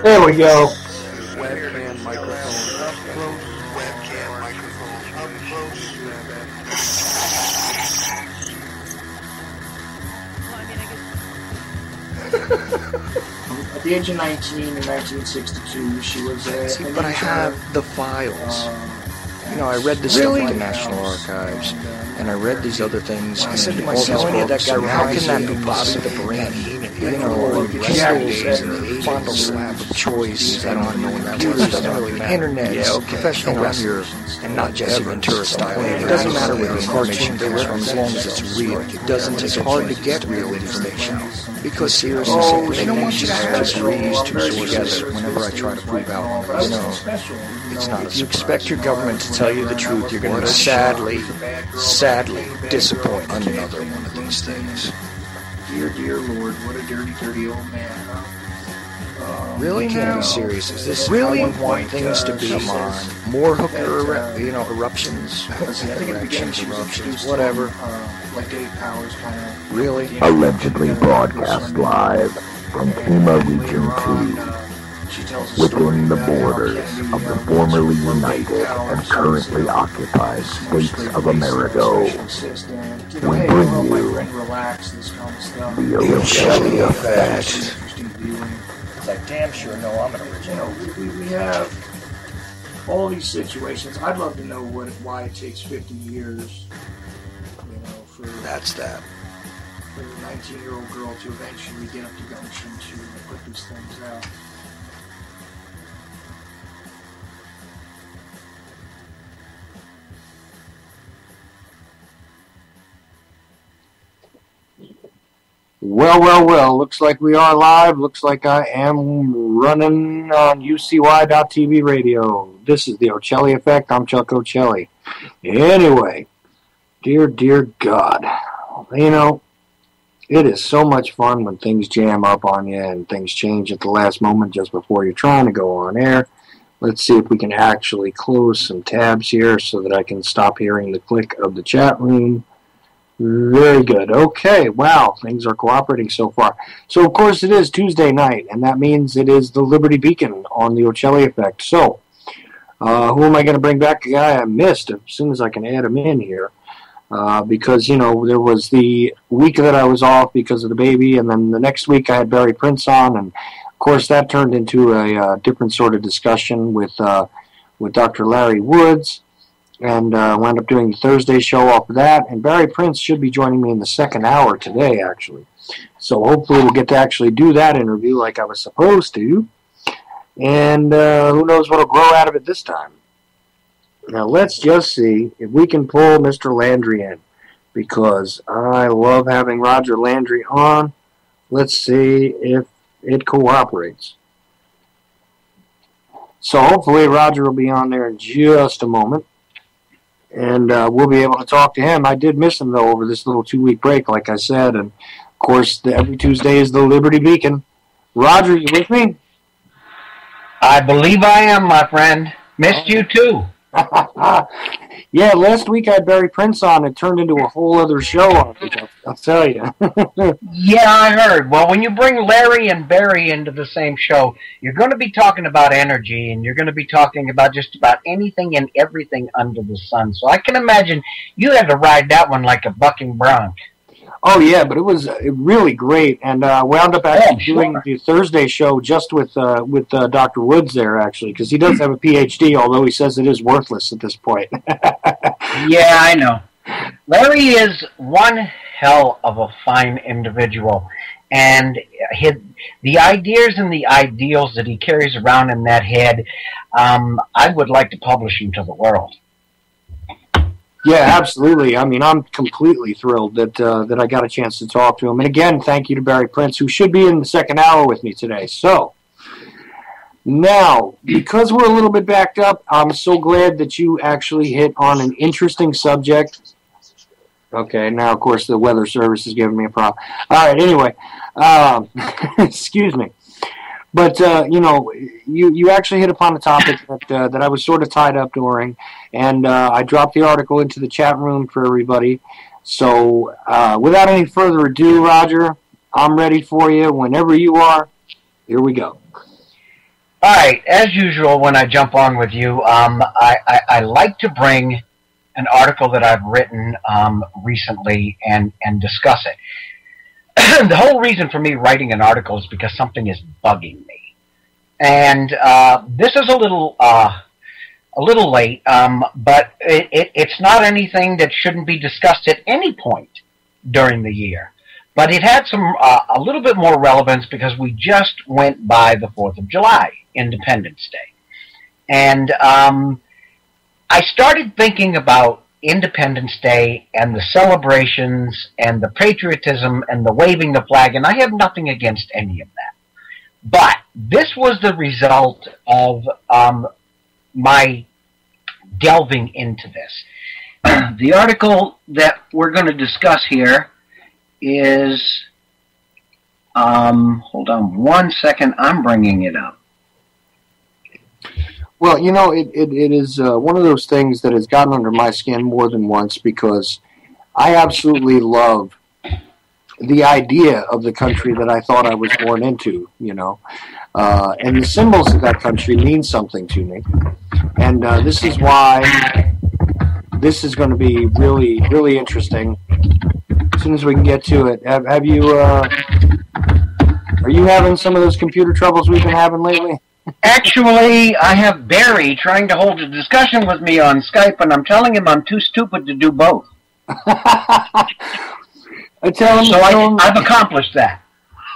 There we go. Webcam microphone up close. Webcam microphone up close. At the age of 19 in 1962, she was a... See, but I have the files. You know, I read this stuff at the National Archives, and I read these other things. I said to myself, that guy, how can that be possible? The brain, you know, days in the 80s, fondle slab of choice, I don't know, computers, doesn't really matter. Internet, professional wrestlers, and not Jesse Ventura style. It doesn't matter where the cartoon comes from as long as it's real. It doesn't. It's hard to get real information because seriously, they don't want you to have just reuse two sources whenever I try to prove out one of these things. It's not. If you expect your government to tell you the truth, you're going to sadly disappoint another one of these things. Dear Lord, what a dirty, dirty old man, huh? Really? Can't be serious. Is this really how you want things to be? Come on. More hooker, eruptions, eruptions, whatever. Like 8 hours, kind of. Really? Allegedly broadcast live from FEMA Region 2, within the borders of the formerly united and currently occupied states of America. We bring you the Ochelli Effect. I damn sure know I'm an original. We have all these situations. I'd love to know why it takes 50 years, for That's that. For a 19-year-old girl to eventually get up to gumption to put these things out. Well, looks like we are live. Looks like I am running on UCY.TV radio. This is the Ochelli Effect. I'm Chuck Ochelli. Anyway, dear God, it is so much fun when things jam up on you and things change at the last moment just before you're trying to go on air. Let's see if we can actually close some tabs here so that I can stop hearing the click of the chat room. Very good. Okay, wow, things are cooperating so far. So, of course, it is Tuesday night, and that means it is the Liberty Beacon on the Ochelli Effect. So, who am I going to bring back? A guy I missed as soon as I can add him in here. Because, there was the week that I was off because of the baby, and then the next week I had Barry Prince on, and, of course, that turned into a different sort of discussion with Dr. Larry Woods. And wound up doing the Thursday show off of that. And Barry Prince should be joining me in the second hour today, actually. So hopefully we'll get to actually do that interview like I was supposed to. And who knows what will grow out of it this time. Now let's just see if we can pull Mr. Landry in. Because I love having Roger Landry on. Let's see if it cooperates. So hopefully Roger will be on there in just a moment. And we'll be able to talk to him. I did miss him, though, over this little 2-week break, like I said. And, of course, every Tuesday is the Liberty Beacon. Roger, you with me? I believe I am, my friend. Missed you, too. Yeah, last week I had Barry Prince on. It turned into a whole other show, I'll tell you. Yeah, I heard. Well, when you bring Larry and Barry into the same show, you're going to be talking about energy, and you're going to be talking about just about anything and everything under the sun. So I can imagine you had to ride that one like a bucking bronc. Oh, yeah, but it was really great, and wound up actually doing the Thursday show just with Dr. Woods there, actually, because he does have a PhD, although he says it is worthless at this point. Yeah, I know. Larry is one hell of a fine individual, and the ideas and the ideals that he carries around in that head, I would like to publish him to the world. Yeah, absolutely. I mean, I'm completely thrilled that I got a chance to talk to him. And again, thank you to Barry Prince, who should be in the second hour with me today. So, now, because we're a little bit backed up, I'm so glad that you actually hit on an interesting subject. Okay, now, of course, the weather service is giving me a problem. All right, anyway, excuse me. But, you actually hit upon a topic that I was sort of tied up during, and I dropped the article into the chat room for everybody. So, without any further ado, Roger, I'm ready for you whenever you are. Here we go. All right, as usual, when I jump on with you, I like to bring an article that I've written recently and discuss it. The whole reason for me writing an article is because something is bugging me, and this is a little late, but it's not anything that shouldn't be discussed at any point during the year. But it had some a little bit more relevance because we just went by the 4th of July, Independence Day. And I started thinking about Independence Day and the celebrations and the patriotism and the waving the flag, and I have nothing against any of that. But this was the result of my delving into this. The article that we're going to discuss here is, hold on one second, I'm bringing it up. Well, you know, it is one of those things that has gotten under my skin more than once because I absolutely love the idea of the country that I thought I was born into, you know. And the symbols of that country mean something to me. And this is why this is going to be really, really interesting. As soon as we can get to it, have you? Are you having some of those computer troubles we've been having lately? Actually, I have Barry trying to hold a discussion with me on Skype, and I'm telling him I'm too stupid to do both. I tell him. So I've accomplished that.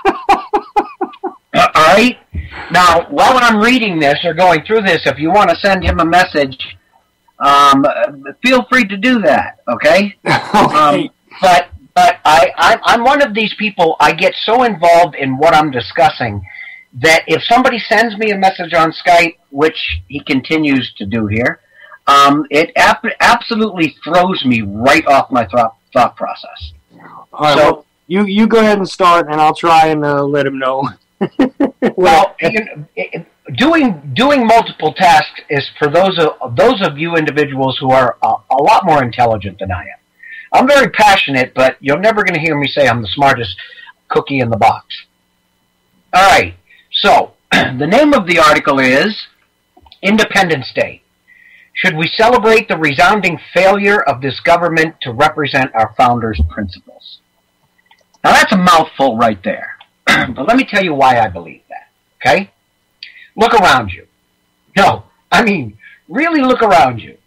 All right. Now, while I'm reading this or going through this, if you want to send him a message, feel free to do that. Okay. Okay. But I'm one of these people. I get so involved in what I'm discussing that if somebody sends me a message on Skype, which he continues to do here, it absolutely throws me right off my thought process. All right, so you go ahead and start, and I'll try and let him know. Well, doing multiple tasks is for those of you individuals who are a lot more intelligent than I am. I'm very passionate, but you're never going to hear me say I'm the smartest cookie in the box. All right, so the name of the article is Independence Day. Should we celebrate the resounding failure of this government to represent our founders' principles? Now that's a mouthful right there. But let me tell you why I believe that, okay? Look around you. No, I mean, really look around you.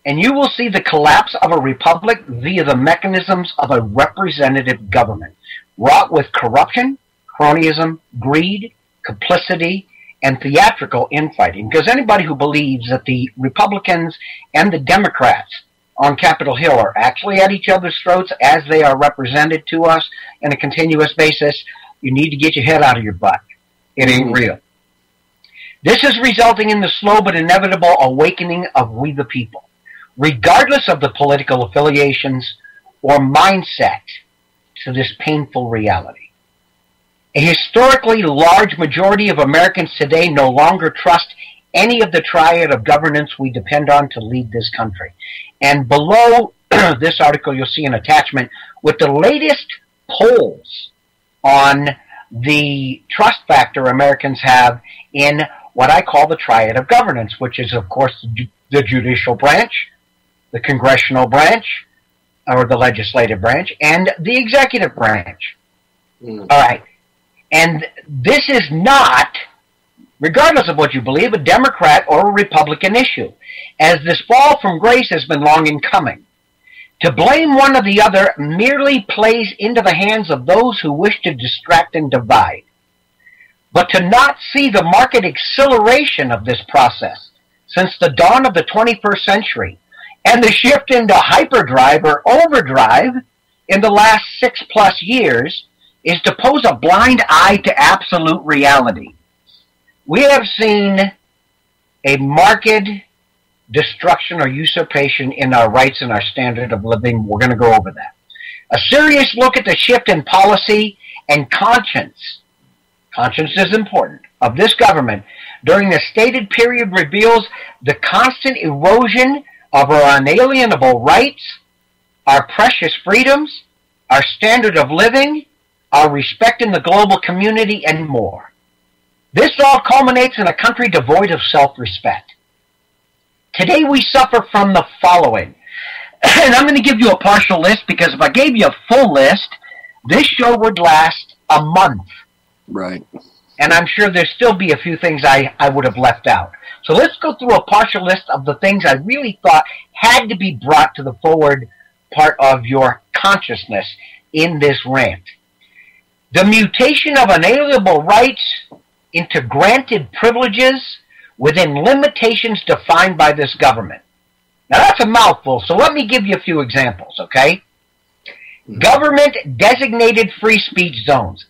And you will see the collapse of a republic via the mechanisms of a representative government, wrought with corruption, cronyism, greed, complicity, and theatrical infighting. Because anybody who believes that the Republicans and the Democrats on Capitol Hill are actually at each other's throats as they are represented to us on a continuous basis, you need to get your head out of your butt. It ain't real. This is resulting in the slow but inevitable awakening of we the people, regardless of the political affiliations or mindset, to this painful reality. A historically large majority of Americans today no longer trust any of the triad of governance we depend on to lead this country. And below this article, you'll see an attachment with the latest polls on the trust factor Americans have in what I call the triad of governance, which is, of course, the judicial branch, the congressional branch, or the legislative branch, and the executive branch. All right. And this is not, regardless of what you believe, a Democrat or a Republican issue, as this fall from grace has been long in coming. To blame one or the other merely plays into the hands of those who wish to distract and divide. But to not see the marked acceleration of this process since the dawn of the 21st century and the shift into hyperdrive or overdrive in the last 6+ years is to pose a blind eye to absolute reality. We have seen a marked destruction or usurpation in our rights and our standard of living. We're going to go over that. A serious look at the shift in policy and conscience is important, of this government during the stated period reveals the constant erosion of our unalienable rights, our precious freedoms, our standard of living, our respect in the global community, and more. This all culminates in a country devoid of self-respect. Today we suffer from the following. And I'm going to give you a partial list because if I gave you a full list, this show would last a month. Right. And I'm sure there'd still be a few things I would have left out. So let's go through a partial list of the things I really thought had to be brought to the forward part of your consciousness in this rant. The mutation of unalienable rights into granted privileges within limitations defined by this government. Now that's a mouthful, so let me give you a few examples, okay? Government designated free speech zones.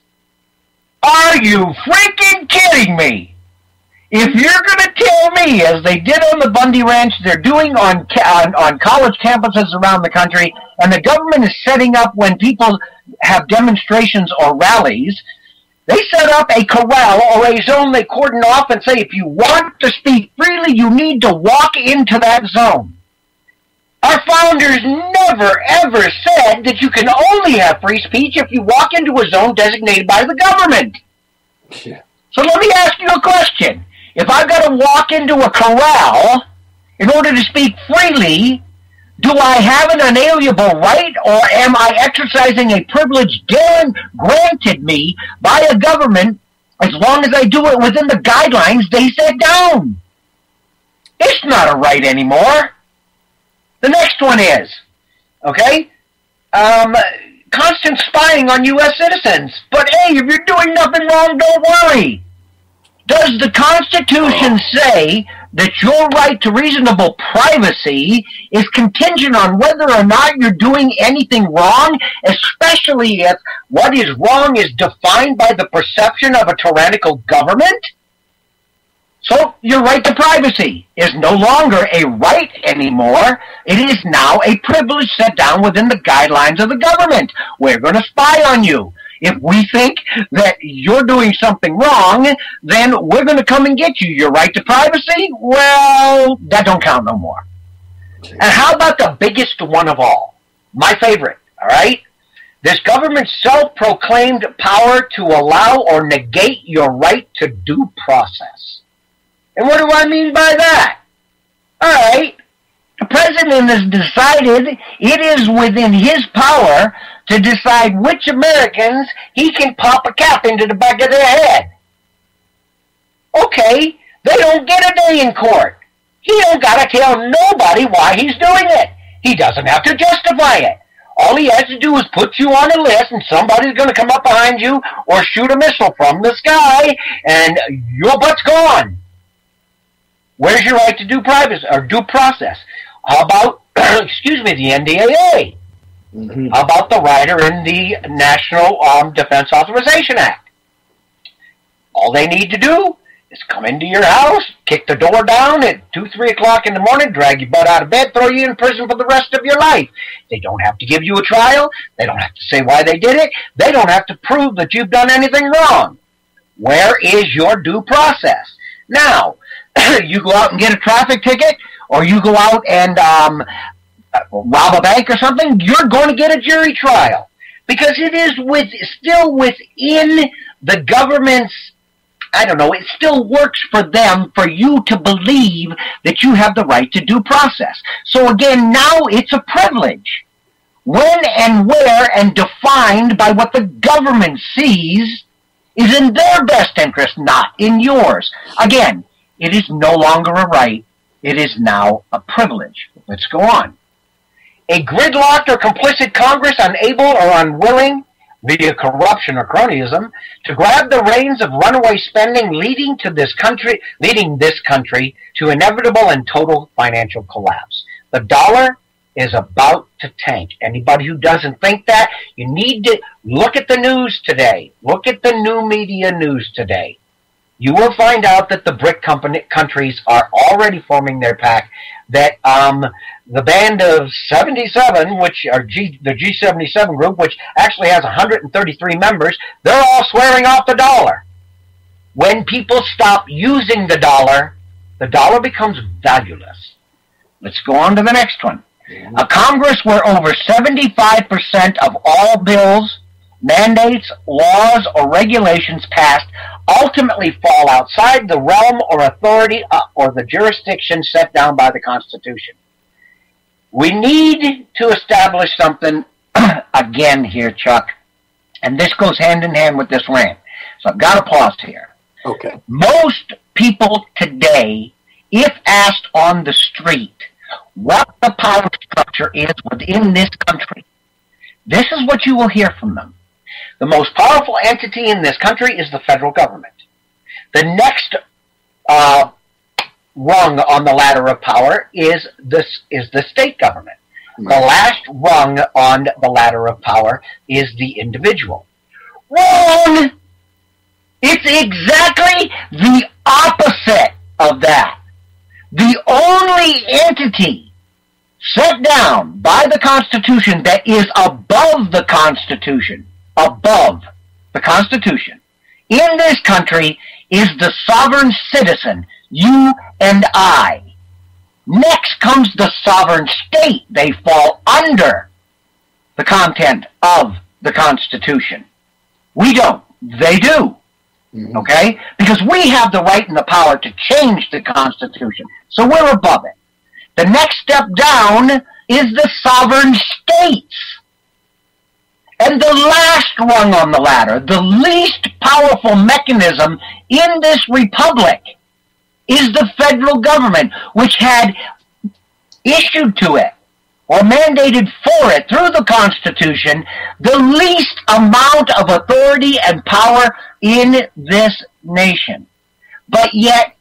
Are you freaking kidding me? If you're going to tell me, as they did on the Bundy Ranch, they're doing on college campuses around the country, and the government is setting up when people have demonstrations or rallies, they set up a corral or a zone they cordon off and say, if you want to speak freely, you need to walk into that zone. Our founders never, ever said that you can only have free speech if you walk into a zone designated by the government. Yeah. So let me ask you a question. If I've got to walk into a corral in order to speak freely, do I have an unalienable right, or am I exercising a privilege granted me by a government as long as I do it within the guidelines they set down? It's not a right anymore. The next one is, okay, constant spying on U.S. citizens. But hey, if you're doing nothing wrong, don't worry. Does the Constitution say that your right to reasonable privacy is contingent on whether or not you're doing anything wrong, especially if what is wrong is defined by the perception of a tyrannical government? So your right to privacy is no longer a right anymore. It is now a privilege set down within the guidelines of the government. We're going to spy on you. If we think that you're doing something wrong, then we're going to come and get you. Your right to privacy? Well, that don't count no more. And how about the biggest one of all? My favorite, all right? This government's self-proclaimed power to allow or negate your right to due process. And what do I mean by that? All right. The president has decided it is within his power to decide which Americans he can pop a cap into the back of their head. Okay, they don't get a day in court. He don't got to tell nobody why he's doing it. He doesn't have to justify it. All he has to do is put you on a list, and somebody's going to come up behind you or shoot a missile from the sky, and your butt's gone. Where's your right to due privacy or due process? How about, excuse me, the NDAA? Mm-hmm. How about the rider in the National Defense Authorization Act? All they need to do is come into your house, kick the door down at 2, 3 o'clock in the morning, drag your butt out of bed, throw you in prison for the rest of your life. They don't have to give you a trial. They don't have to say why they did it. They don't have to prove that you've done anything wrong. Where is your due process? Now, you go out and get a traffic ticket, or you go out and rob a bank or something, you're going to get a jury trial. Because it is still within the government's, I don't know, it still works for them for you to believe that you have the right to due process. So again, now it's a privilege. When and where and defined by what the government sees is in their best interest, not in yours. Again, it is no longer a right. It is now a privilege. Let's go on. A gridlocked or complicit Congress unable or unwilling, via corruption or cronyism, to grab the reins of runaway spending, leading this country to inevitable and total financial collapse. The dollar is about to tank. Anybody who doesn't think that, you need to look at the news today. Look at the new media news today. You will find out that the BRIC countries are already forming their pact, that the band of 77, which are the G77 group, which actually has 133 members, they're all swearing off the dollar. When people stop using the dollar becomes valueless. Let's go on to the next one. A Congress where over 75% of all bills, mandates, laws, or regulations passed ultimately fall outside the realm or authority or the jurisdiction set down by the Constitution. We need to establish something again here, Chuck, and this goes hand in hand with this rant. So I've got to pause here. Okay. Most people today, if asked on the street what the power structure is within this country, this is what you will hear from them. The most powerful entity in this country is the federal government. The next rung on the ladder of power is the state government. The last rung on the ladder of power is the individual. Wrong! It's exactly the opposite of that. The only entity set down by the Constitution that is above the Constitution, in this country is the sovereign citizen, you and I. Next comes the sovereign state. They fall under the content of the Constitution. We don't. They do. Mm-hmm. Okay? Because we have the right and the power to change the Constitution. So we're above it. The next step down is the sovereign states. And the last rung on the ladder, the least powerful mechanism in this republic, is the federal government, which had issued to it or mandated for it through the Constitution the least amount of authority and power in this nation. But yet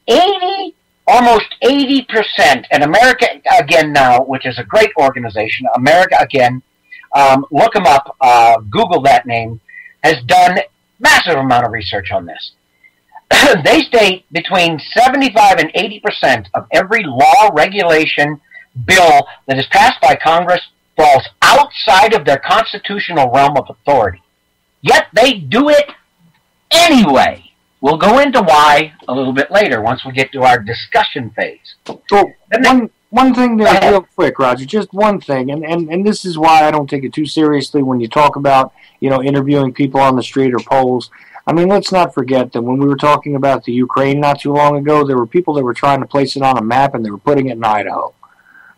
almost 80%, and America Again Now, which is a great organization, America Again, look them up, Google that name, has done massive amount of research on this. They state between 75 and 80% of every law, regulation, bill that is passed by Congress falls outside of their constitutional realm of authority. Yet they do it anyway. We'll go into why a little bit later once we get to our discussion phase. So one thing there, real quick, Roger, just one thing, and this is why I don't take it too seriously when you talk about, interviewing people on the street or polls. I mean, let's not forget that when we were talking about the Ukraine not too long ago, there were people that were trying to place it on a map and they were putting it in Idaho.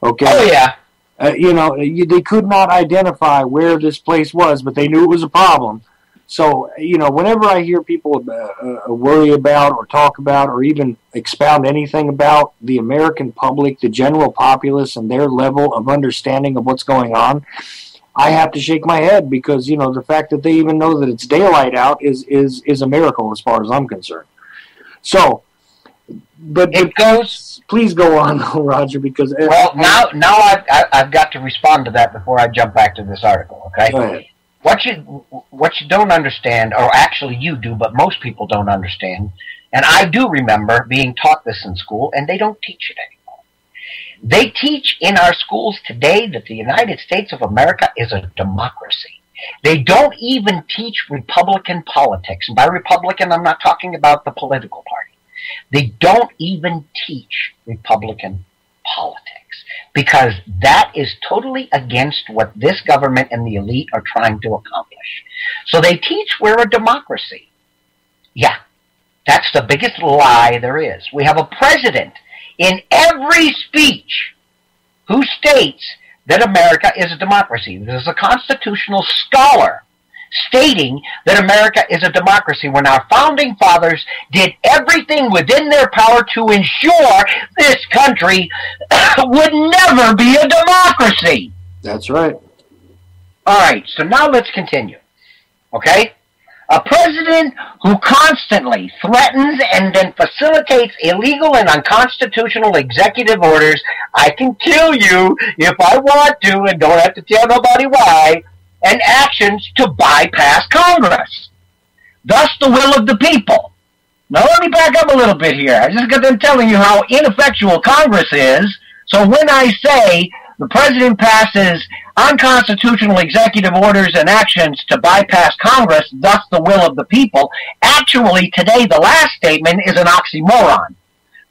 Okay? Oh, yeah. They could not identify where this place was, but they knew it was a problem. So, whenever I hear people worry about or talk about or even expound anything about the American public, the general populace, and their level of understanding of what's going on, I have to shake my head because, the fact that they even know that it's daylight out is a miracle as far as I'm concerned. So, but please go on, Roger, because... Well, now I've got to respond to that before I jump back to this article, okay? Go ahead. What you don't understand, or actually you do, but most people don't understand, and I do remember being taught this in school, and they don't teach it anymore. They teach in our schools today that the United States of America is a democracy. They don't even teach Republican politics. And by Republican, I'm not talking about the political party. They don't even teach Republican politics because that is totally against what this government and the elite are trying to accomplish. So they teach we're a democracy. Yeah, that's the biggest lie there is. We have a president in every speech who states that America is a democracy. There's a constitutional scholar stating that America is a democracy when our founding fathers did everything within their power to ensure this country would never be a democracy. That's right. All right, so now let's continue. Okay? A president who constantly threatens and then facilitates illegal and unconstitutional executive orders, I can kill you if I want to and don't have to tell nobody why, and actions to bypass Congress. Thus the will of the people. Now let me back up a little bit here. I just got done telling you how ineffectual Congress is, so when I say the president passes unconstitutional executive orders and actions to bypass Congress, thus the will of the people, actually today the last statement is an oxymoron.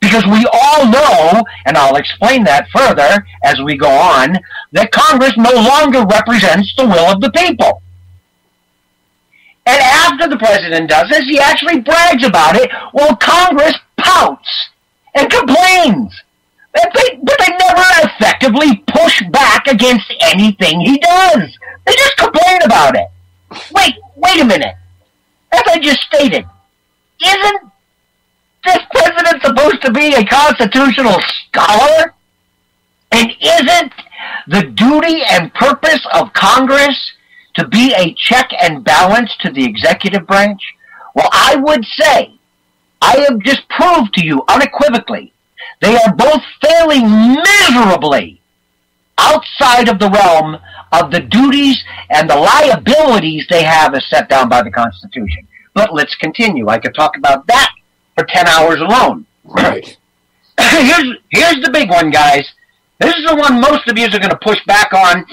Because we all know, and I'll explain that further as we go on, that Congress no longer represents the will of the people. And after the president does this, he actually brags about it, while Congress pouts and complains. But they never effectively push back against anything he does. They just complain about it. Wait a minute. As I just stated, isn't this president supposed to be a constitutional scholar? And isn't the duty and purpose of Congress to be a check and balance to the executive branch? Well, I would say, I have just proved to you unequivocally, they are both failing miserably outside of the realm of the duties and the liabilities they have as set down by the Constitution. But let's continue. I could talk about that for 10 hours alone. Right. Here's the big one, guys. This is the one most of you are going to push back on,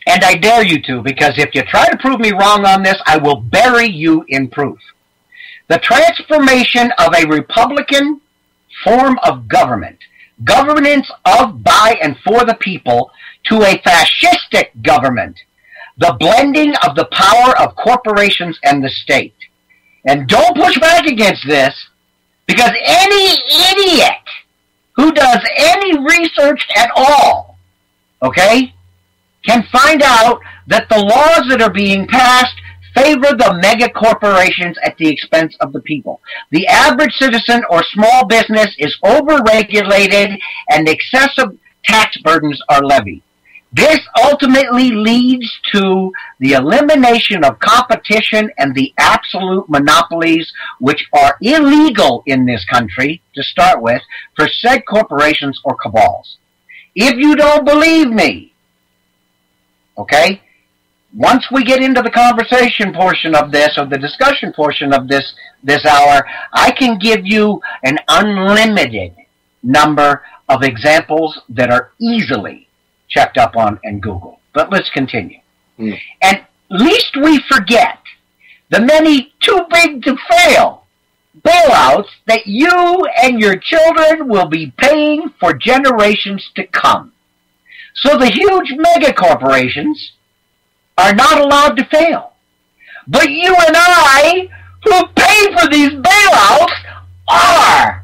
and I dare you to, because if you try to prove me wrong on this, I will bury you in proof. The transformation of a Republican form of government, governance of, by, and for the people, to a fascistic government, the blending of the power of corporations and the state. And don't push back against this, because any idiot who does any research at all, okay, can find out that the laws that are being passed favor the mega corporations at the expense of the people. The average citizen or small business is overregulated and excessive tax burdens are levied. This ultimately leads to the elimination of competition and the absolute monopolies, which are illegal in this country, to start with, for said corporations or cabals. If you don't believe me, okay, once we get into the conversation portion of this, or the discussion portion of this hour, I can give you an unlimited number of examples that are easily checked up on and Googled. But let's continue. And lest we forget the many too big to fail bailouts that you and your children will be paying for generations to come. So the huge mega corporations are not allowed to fail. But you and I, who pay for these bailouts, are.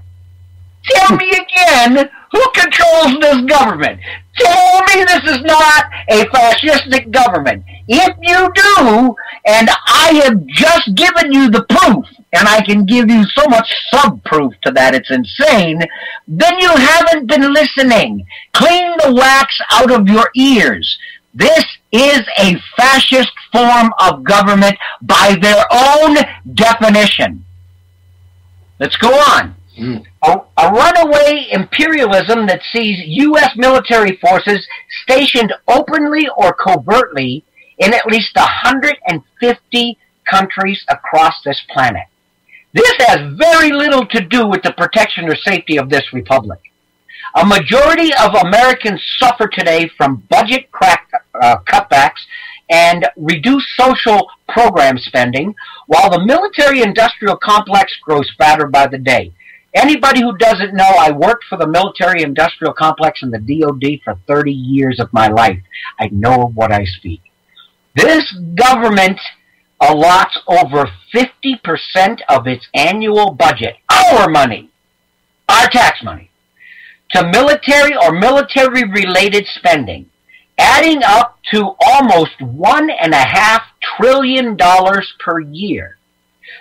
Tell me again, who controls this government? Tell me this is not a fascistic government. If you do, and I have just given you the proof, and I can give you so much sub-proof to that, it's insane, then you haven't been listening. Clean the wax out of your ears. This is a fascist form of government by their own definition. Let's go on. A runaway imperialism that sees U.S. military forces stationed openly or covertly in at least 150 countries across this planet. This has very little to do with the protection or safety of this republic. A majority of Americans suffer today from budget cutbacks and reduced social program spending, while the military-industrial complex grows fatter by the day. Anybody who doesn't know, I worked for the military-industrial complex and the DOD for 30 years of my life. I know of what I speak. This government allots over 50% of its annual budget, our money, our tax money, to military or military-related spending, adding up to almost $1.5 trillion per year.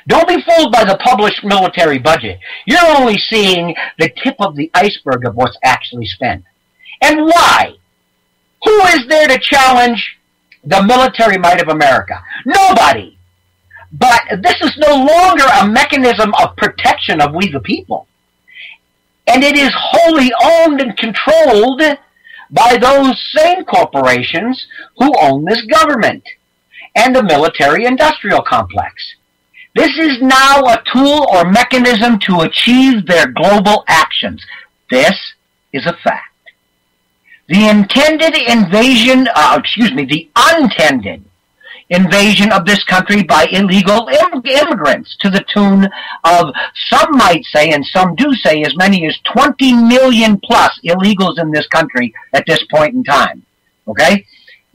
Don't be fooled by the published military budget. You're only seeing the tip of the iceberg of what's actually spent. And why? Who is there to challenge the military might of America? Nobody. But this is no longer a mechanism of protection of we the people. And it is wholly owned and controlled by those same corporations who own this government and the military-industrial complex. This is now a tool or mechanism to achieve their global actions. This is a fact. The unintended invasion of this country by illegal immigrants to the tune of, some might say, and some do say, as many as 20 million plus illegals in this country at this point in time. Okay?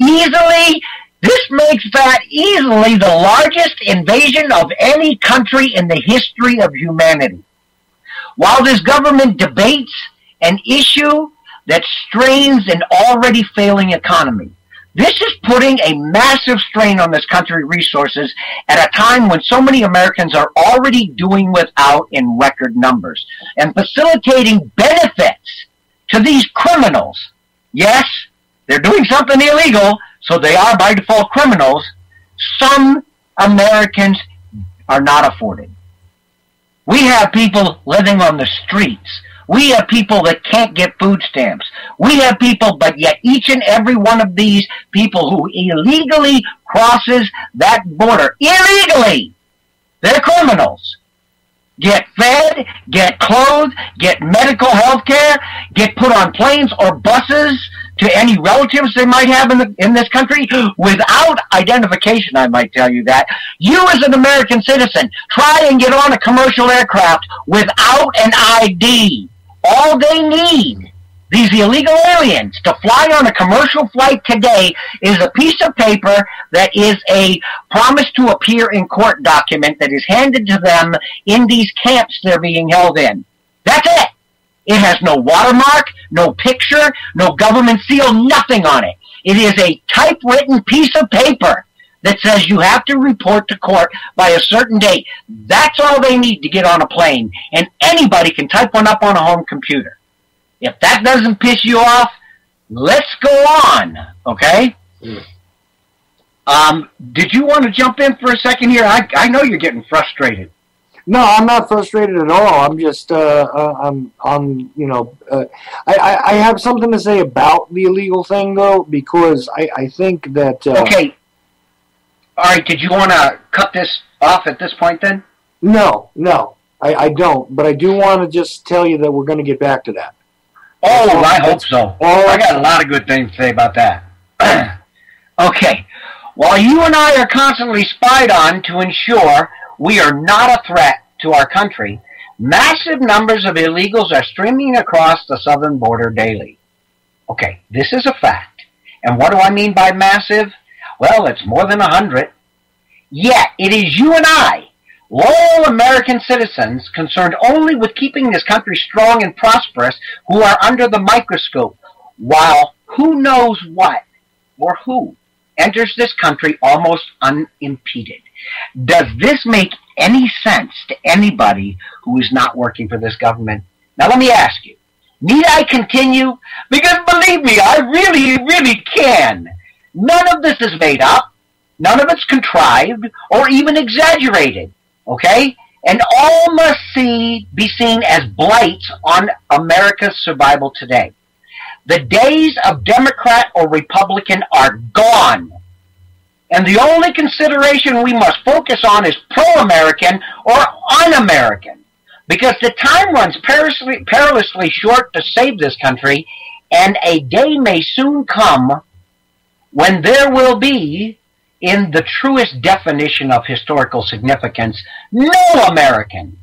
Easily, This makes that easily the largest invasion of any country in the history of humanity. While this government debates an issue that strains an already failing economy, this is putting a massive strain on this country's resources at a time when so many Americans are already doing without in record numbers and facilitating benefits to these criminals. Yes, they're doing something illegal, so they are by default criminals. Some Americans are not afforded. We have people living on the streets. We have people that can't get food stamps. We have people, but yet each and every one of these people who illegally crosses that border, illegally, they're criminals. Get fed, get clothed, get medical health care, get put on planes or buses to any relatives they might have in this country without identification, I might tell you that. You as an American citizen, try and get on a commercial aircraft without an ID. All they need, these illegal aliens, to fly on a commercial flight today is a piece of paper that is a promise to appear in court document that is handed to them in these camps they're being held in. That's it. It has no watermark, no picture, no government seal, nothing on it. It is a typewritten piece of paper that says you have to report to court by a certain date. That's all they need to get on a plane, and anybody can type one up on a home computer. If that doesn't piss you off, let's go on, okay? Did you want to jump in for a second here? I know you're getting frustrated. No, I'm not frustrated at all. I'm just, I have something to say about the illegal thing, though, because I think that... Okay. All right, did you want to cut this off at this point, then? No, I don't. But I do want to just tell you that we're going to get back to that. Oh, I hope so. I got a lot of good things to say about that. Okay. While you and I are constantly spied on to ensure we are not a threat to our country, massive numbers of illegals are streaming across the southern border daily. Okay, this is a fact. And what do I mean by massive? Well, it's more than 100. Yet, it is you and I, loyal American citizens concerned only with keeping this country strong and prosperous, who are under the microscope, while who knows what or who enters this country almost unimpeded. Does this make any sense to anybody who is not working for this government? Now let me ask you, need I continue? Because believe me, I really can. None of this is made up. None of it's contrived or even exaggerated. Okay? And all must be seen as blights on America's survival today. The days of Democrat or Republican are gone. And the only consideration we must focus on is pro-American or un-American. Because the time runs perilously short to save this country, and a day may soon come when there will be, in the truest definition of historical significance, no American.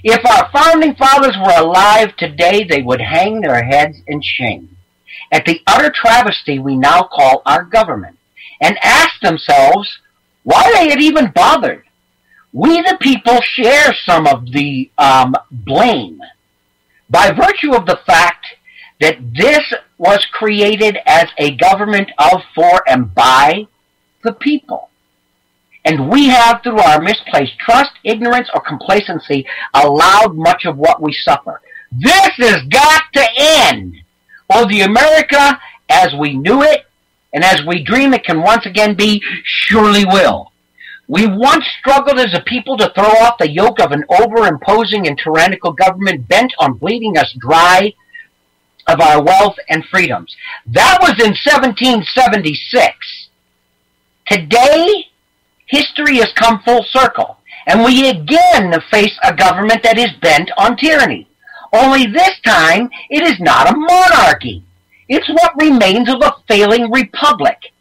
If our founding fathers were alive today, they would hang their heads in shame at the utter travesty we now call our government, and ask themselves why they had even bothered. We the people share some of the blame by virtue of the fact that this was created as a government of, for, and by the people. And we have, through our misplaced trust, ignorance, or complacency, allowed much of what we suffer. This has got to end, or the America as we knew it and as we dream it can once again be, surely will. We once struggled as a people to throw off the yoke of an over-imposing and tyrannical government bent on bleeding us dry of our wealth and freedoms. That was in 1776. Today, history has come full circle, and we again face a government that is bent on tyranny. Only this time, it is not a monarchy. It's what remains of a failing republic.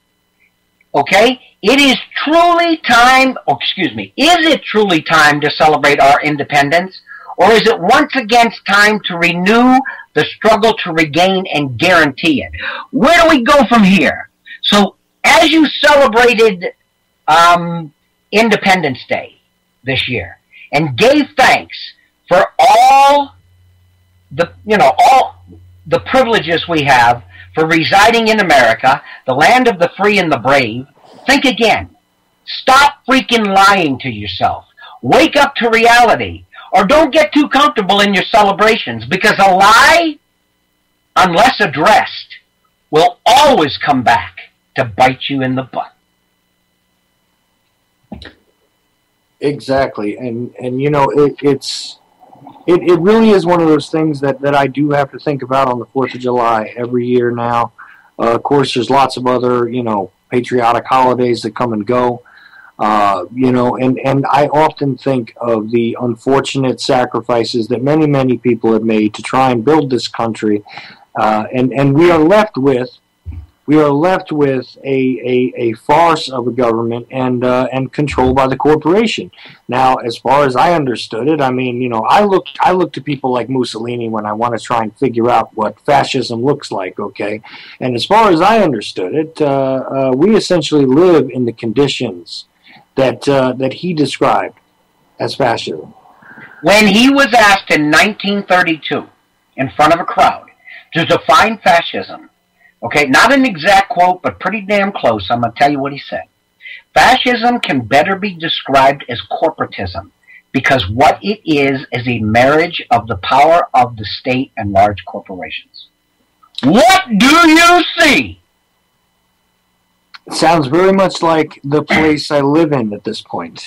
Okay? Is it truly time to celebrate our independence? Or is it once again time to renew the struggle to regain and guarantee it? Where do we go from here? So as you celebrated Independence Day this year and gave thanks for all the privileges we have for residing in America, the land of the free and the brave, think again. Stop freaking lying to yourself. Wake up to reality. Or don't get too comfortable in your celebrations, because a lie, unless addressed, will always come back to bite you in the butt. Exactly, and it really is one of those things that I do have to think about on the 4th of July every year now. Of course, there's lots of other, patriotic holidays that come and go, and I often think of the unfortunate sacrifices that many, many people have made to try and build this country, and we are left with a farce of a government and controlled by the corporation. Now, as far as I understood it, I mean, I look to people like Mussolini when I want to try and figure out what fascism looks like, okay? And as far as I understood it, we essentially live in the conditions that he described as fascism. When he was asked in 1932 in front of a crowd to define fascism, okay, not an exact quote, but pretty damn close. I'm going to tell you what he said. Fascism can better be described as corporatism, because what it is a marriage of the power of the state and large corporations. What do you see? It sounds very much like the place I live in at this point.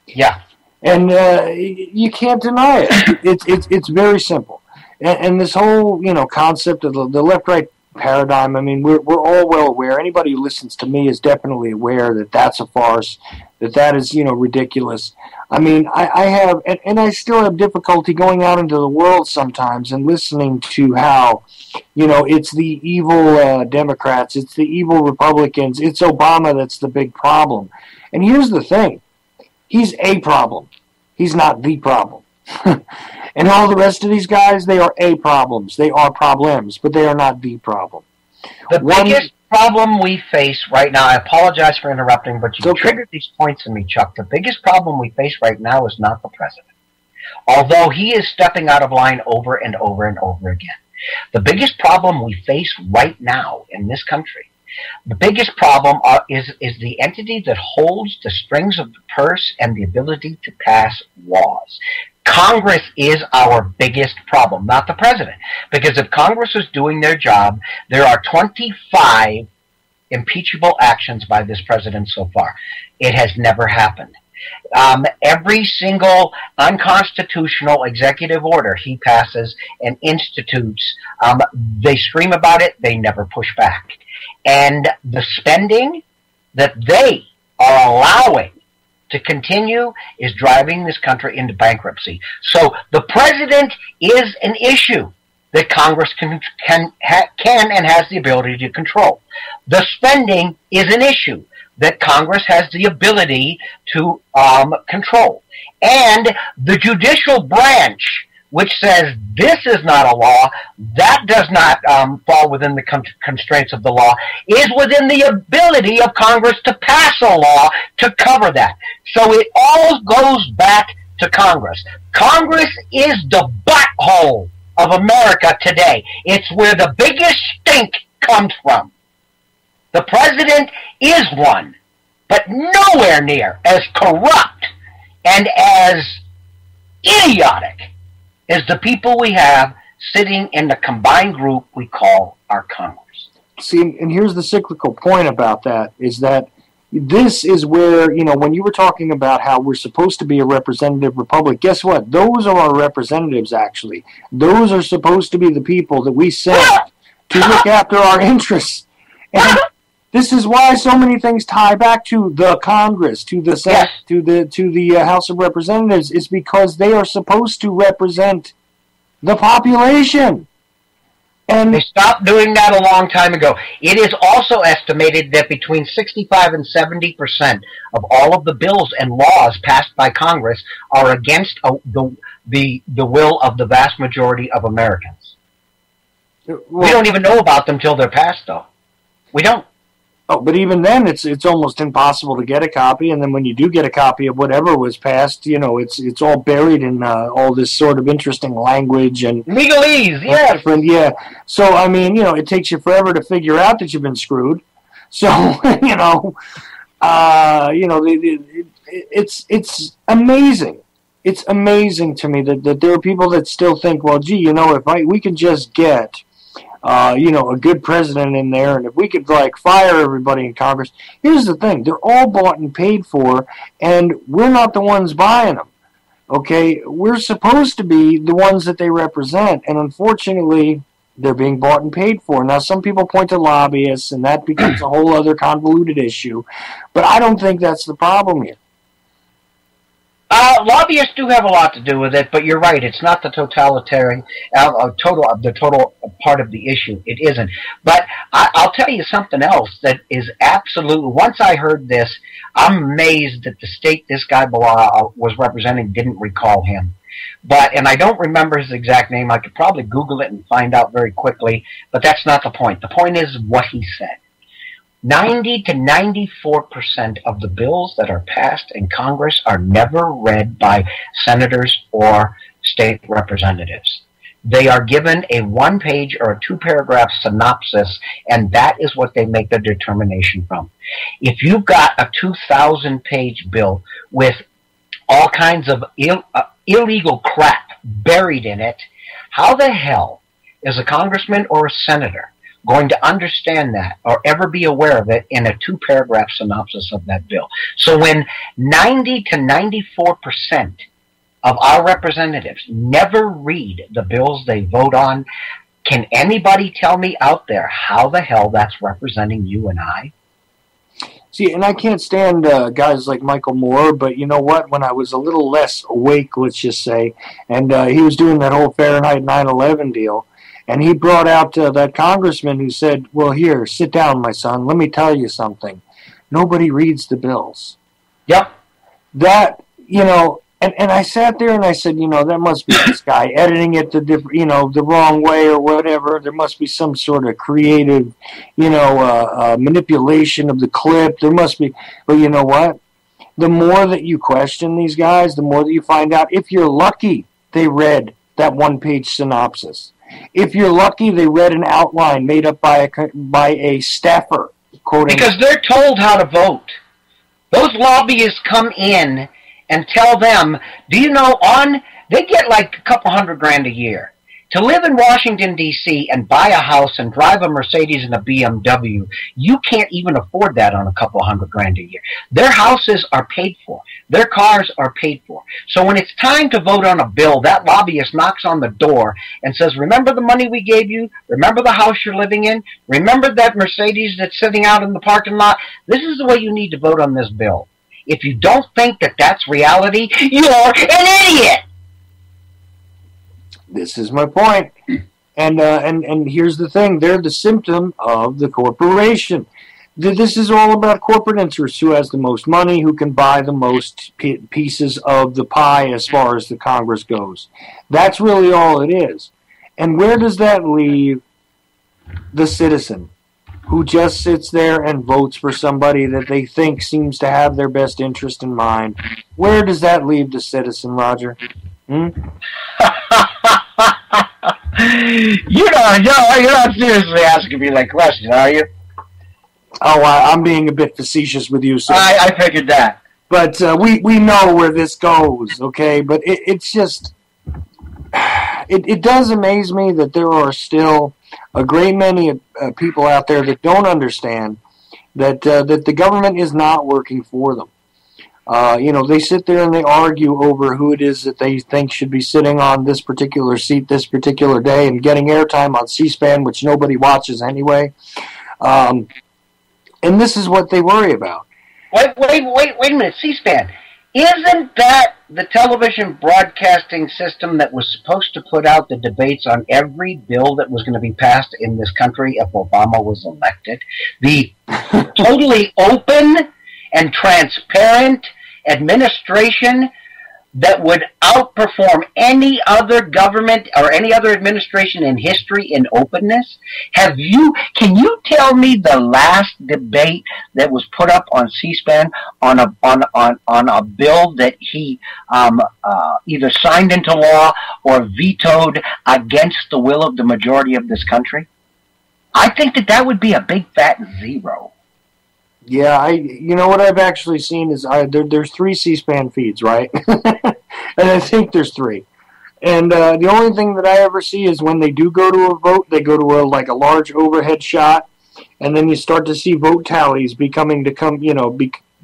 Yeah. And you can't deny it. It's very simple. And this whole, concept of the left-right paradigm, I mean, we're all well aware. Anybody who listens to me is definitely aware that that's a farce, that is, ridiculous. I mean, I have, and I still have difficulty going out into the world sometimes and listening to how, it's the evil Democrats, it's the evil Republicans, it's Obama that's the big problem. And here's the thing. He's a problem. He's not the problem. And all the rest of these guys, they are a problems. They are problems, but they are not the problem. The biggest problem we face right now, I apologize for interrupting, but you triggered these points in me, Chuck. The biggest problem we face right now is not the president, although he is stepping out of line over and over and over again. The biggest problem we face right now in this country, the biggest problem is the entity that holds the strings of the purse and the ability to pass laws. Congress is our biggest problem, not the president. Because if Congress is doing their job, there are 25 impeachable actions by this president so far. It has never happened. Every single unconstitutional executive order he passes and institutes, they scream about it, they never push back. And the spending that they are allowing to continue is driving this country into bankruptcy. So the president is an issue that Congress can and has the ability to control. The spending is an issue that Congress has the ability to control. And the judicial branch, which says this is not a law, that does not fall within the constraints of the law, is within the ability of Congress to pass a law to cover that. So it all goes back to Congress. Congress is the butthole of America today. It's where the biggest stink comes from. The president is one, but nowhere near as corrupt and as idiotic as the people we have sitting in the combined group we call our Congress. See, and here's the cyclical point about that, is that this is where, when you were talking about how we're supposed to be a representative republic, guess what? Those are our representatives, actually. Those are supposed to be the people that we send to look after our interests. And this is why so many things tie back to the Congress, to the Senate, to the House of Representatives, is because they are supposed to represent the population. And they stopped doing that a long time ago. It is also estimated that between 65 and 70% of all of the bills and laws passed by Congress are against the will of the vast majority of Americans. We don't even know about them till they're passed, though. We don't. Oh, but even then, it's almost impossible to get a copy. And then when you do get a copy of whatever was passed, it's all buried in all this sort of interesting language and legalese. Yes. Different, yeah. So I mean, it takes you forever to figure out that you've been screwed. So it's amazing. It's amazing to me that there are people that still think, well, gee, if we can just get a good president in there, and if we could fire everybody in Congress. Here's the thing: they're all bought and paid for, and we're not the ones buying them. Okay, we're supposed to be the ones that they represent, and unfortunately, they're being bought and paid for. Now, some people point to lobbyists, and that becomes a whole other convoluted issue, but I don't think that's the problem here. Lobbyists do have a lot to do with it, but you're right. It's not the total part of the issue. It isn't. But I'll tell you something else that is absolutely. Once I heard this, I'm amazed that the state this guy was representing didn't recall him. And I don't remember his exact name. I could probably Google it and find out very quickly. But that's not the point. The point is what he said. 90 to 94% of the bills that are passed in Congress are never read by senators or state representatives. They are given a one-page or a two-paragraph synopsis, and that is what they make their determination from. If you've got a 2,000-page bill with all kinds of illegal crap buried in it, how the hell is a congressman or a senator going to understand that or ever be aware of it in a two-paragraph synopsis of that bill? So when 90 to 94% of our representatives never read the bills they vote on, can anybody tell me out there how the hell that's representing you and I? See, and I can't stand guys like Michael Moore, but you know what? When I was a little less awake, let's just say, and he was doing that whole Fahrenheit 9/11 deal, and he brought out that congressman who said, well, here, sit down, my son. Let me tell you something. Nobody reads the bills. Yep. That, and I sat there and I said, that must be this guy editing it the wrong way or whatever. There must be some sort of creative, manipulation of the clip. There must be. But you know what? The more that you question these guys, the more that you find out. If you're lucky, they read that one-page synopsis. If you're lucky, they read an outline made up by a staffer. Quoting. Because they're told how to vote. Those lobbyists come in and tell them, do you know, they get like a couple $100,000 a year. To live in Washington, D.C. and buy a house and drive a Mercedes and a BMW, you can't even afford that on a couple $100,000 a year. Their houses are paid for. Their cars are paid for. So when it's time to vote on a bill, that lobbyist knocks on the door and says, remember the money we gave you? Remember the house you're living in? Remember that Mercedes that's sitting out in the parking lot? This is the way you need to vote on this bill. If you don't think that that's reality, you're an idiot! This is my point. And here's the thing. They're the symptom of the corporation. This is all about corporate interests. Who has the most money, who can buy the most pieces of the pie as far as the Congress goes. That's really all it is. And where does that leave the citizen who just sits there and votes for somebody that they think seems to have their best interest in mind? Where does that leave the citizen, Roger? You're not seriously asking me that question, are you? Oh, I'm being a bit facetious with you, sir. I figured that. But we know where this goes, okay? But it's just... It does amaze me that there are still a great many people out there that don't understand that the government is not working for them. They sit there and they argue over who it is that they think should be sitting on this particular seat this particular day and getting airtime on C-SPAN, which nobody watches anyway. And this is what they worry about. Wait a minute, C-SPAN. Isn't that the television broadcasting system that was supposed to put out the debates on every bill that was going to be passed in this country if Obama was elected? The totally open and transparent administration that would outperform any other government or any other administration in history in openness? Can you tell me the last debate that was put up on C-SPAN on a bill that he either signed into law or vetoed against the will of the majority of this country? I think that would be a big fat zero. Yeah, you know what I've actually seen is there's 3 C-SPAN feeds, right? And I think there's 3. And the only thing that I ever see is when they do go to a vote, they go to a large overhead shot, and then you start to see vote tallies be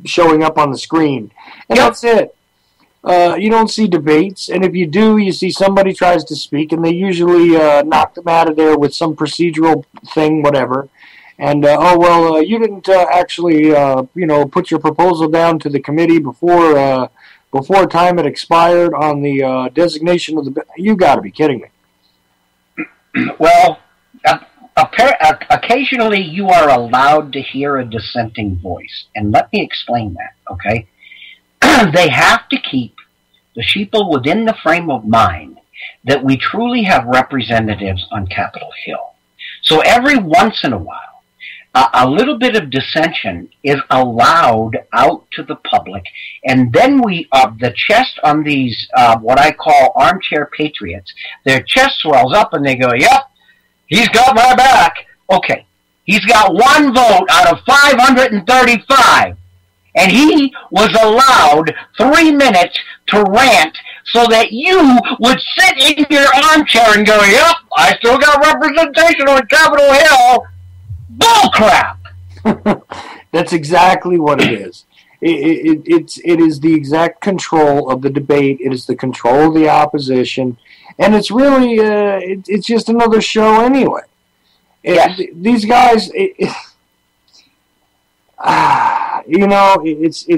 showing up on the screen, and that's it. You don't see debates, and if you do, you see somebody tries to speak, and they usually knock them out of there with some procedural thing, whatever. And you didn't actually put your proposal down to the committee before time had expired on the designation of the. You got to be kidding me. Well, occasionally you are allowed to hear a dissenting voice, and let me explain that. Okay, they have to keep the sheeple within the frame of mind that we truly have representatives on Capitol Hill. So every once in a while, a little bit of dissension is allowed out to the public, and then the chest on these, what I call armchair patriots, their chest swells up and they go, yep, he's got my back. Okay, he's got 1 vote out of 535, and he was allowed 3 minutes to rant so that you would sit in your armchair and go, yep, I still got representation on Capitol Hill. Bullcrap! That's exactly what it is. It is the exact control of the debate. It is the control of the opposition, and it's really it's just another show anyway. Yes. These guys, it's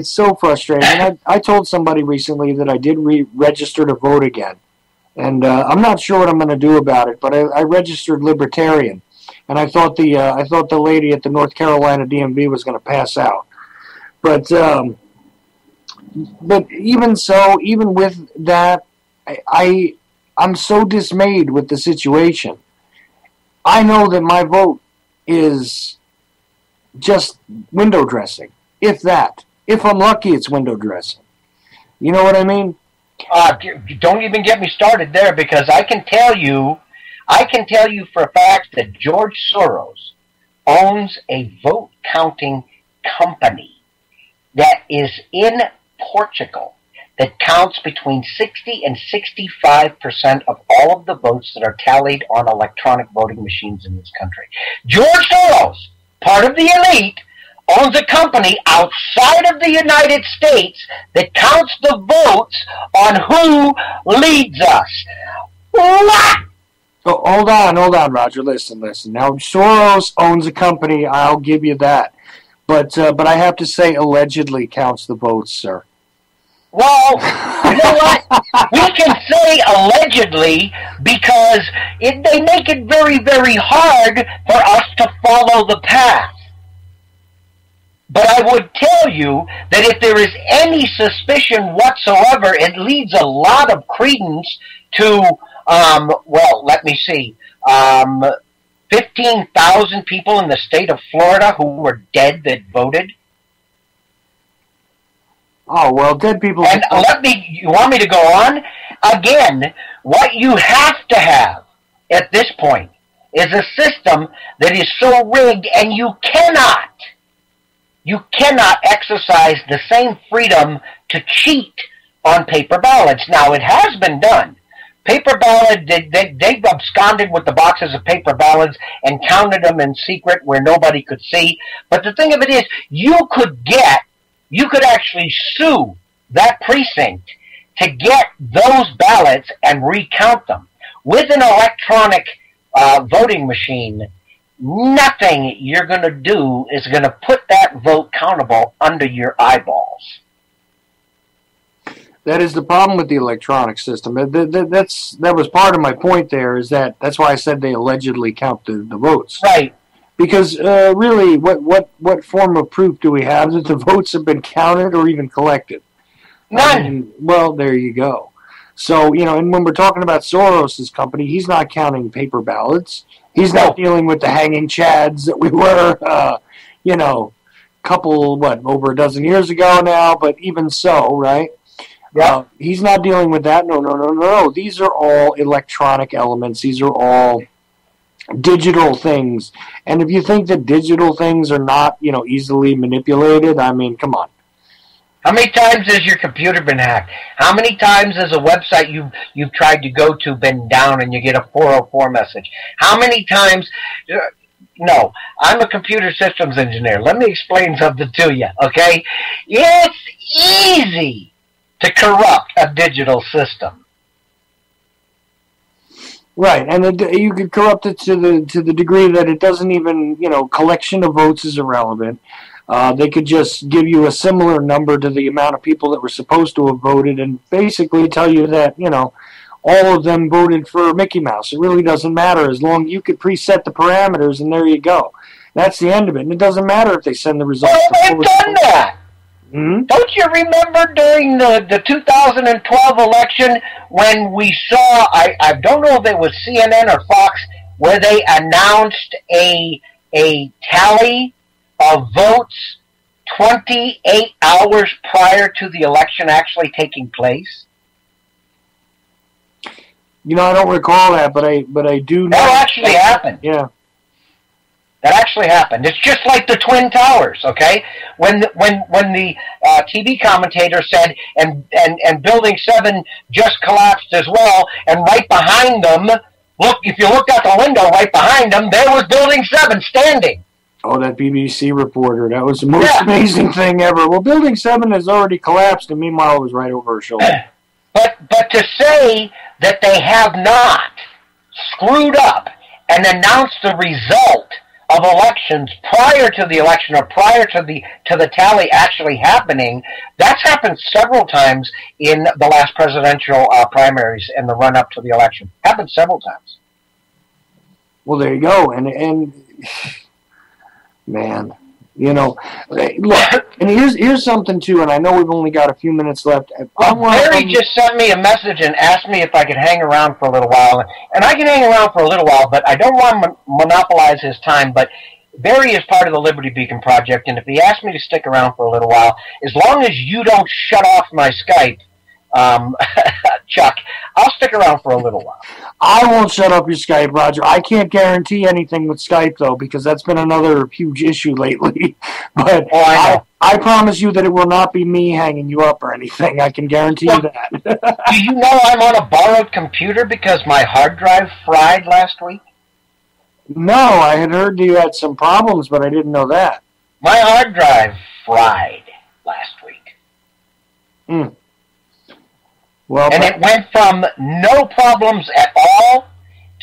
so frustrating. And I told somebody recently that I did register to vote again, and I'm not sure what I'm going to do about it. But I registered Libertarian. And I thought the lady at the North Carolina DMV was going to pass out, but even so, even with that, I'm so dismayed with the situation. I know that my vote is just window dressing, if that. If I'm lucky, it's window dressing. You know what I mean? Don't even get me started there, because I can tell you for a fact that George Soros owns a vote-counting company that is in Portugal that counts between 60 and 65% of all of the votes that are tallied on electronic voting machines in this country. George Soros, part of the elite, owns a company outside of the United States that counts the votes on who leads us. What? Oh, hold on, Roger. Listen. Now, Soros owns a company. I'll give you that, but I have to say, allegedly counts the votes, sir. Well, you know what? We can say allegedly because they make it very, very hard for us to follow the path. But I would tell you that if there is any suspicion whatsoever, it leads a lot of credence to. Let me see. 15,000 people in the state of Florida who were dead that voted. Oh, well, dead people... And you want me to go on? Again, what you have to have at this point is a system that is so rigged, and you cannot exercise the same freedom to cheat on paper ballots. Now, it has been done. Paper ballot, they've absconded with the boxes of paper ballots and counted them in secret where nobody could see. But the thing of it is, you could actually sue that precinct to get those ballots and recount them. With an electronic voting machine, nothing you're going to do is going to put that vote countable under your eyeballs. That is the problem with the electronic system. That was part of my point there, is that's why I said they allegedly count the votes. Right. Because really, what form of proof do we have that the votes have been counted or even collected? None. Well, there you go. So, and when we're talking about Soros' company, he's not counting paper ballots. He's not dealing with the hanging chads that we were, over a dozen years ago now, but even so, right? Yeah. He's not dealing with that. No. These are all electronic elements. These are all digital things. And if you think that digital things are not, easily manipulated, I mean, come on. How many times has your computer been hacked? How many times has a website you've tried to go to been down and you get a 404 message? How many times? No, I'm a computer systems engineer. Let me explain something to you, okay? It's easy to corrupt a digital system. Right, and you could corrupt it to the degree that it doesn't even, collection of votes is irrelevant. They could just give you a similar number to the amount of people that were supposed to have voted and basically tell you that, all of them voted for Mickey Mouse. It really doesn't matter as long as you could preset the parameters and there you go. That's the end of it. And it doesn't matter if they send the results. Well, they've done that. Mm-hmm. Don't you remember during the 2012 election when we saw, I don't know if it was CNN or Fox, where they announced a tally of votes 28 hours prior to the election actually taking place? I don't recall that, but I do know. That actually happened. Yeah. That actually happened. It's just like the Twin Towers, okay? When the TV commentator said, and Building 7 just collapsed as well, and right behind them, if you looked out the window right behind them, there was Building 7 standing. Oh, that BBC reporter. That was the most amazing thing ever. Well, Building 7 has already collapsed, and meanwhile it was right over her shoulder. But to say that they have not screwed up and announced the result of elections prior to the election or prior to the tally actually happening, that's happened several times in the last presidential primaries and the run-up to the election. Happened several times. Well, there you go. And man, look, and here's something too, and I know we've only got a few minutes left. Barry just sent me a message and asked me if I could hang around for a little while, and I can hang around for a little while, but I don't want to monopolize his time. But Barry is part of the Liberty Beacon Project, and if he asks me to stick around for a little while, as long as you don't shut off my Skype, Chuck, I'll stick around for a little while. I won't shut up your Skype, Roger. I can't guarantee anything with Skype, though, because that's been another huge issue lately. But I promise you that it will not be me hanging you up or anything. I can guarantee you that. Do you know I'm on a borrowed computer because my hard drive fried last week? No, I had heard you had some problems, but I didn't know that. My hard drive fried last week. Hmm. Well, and it went from no problems at all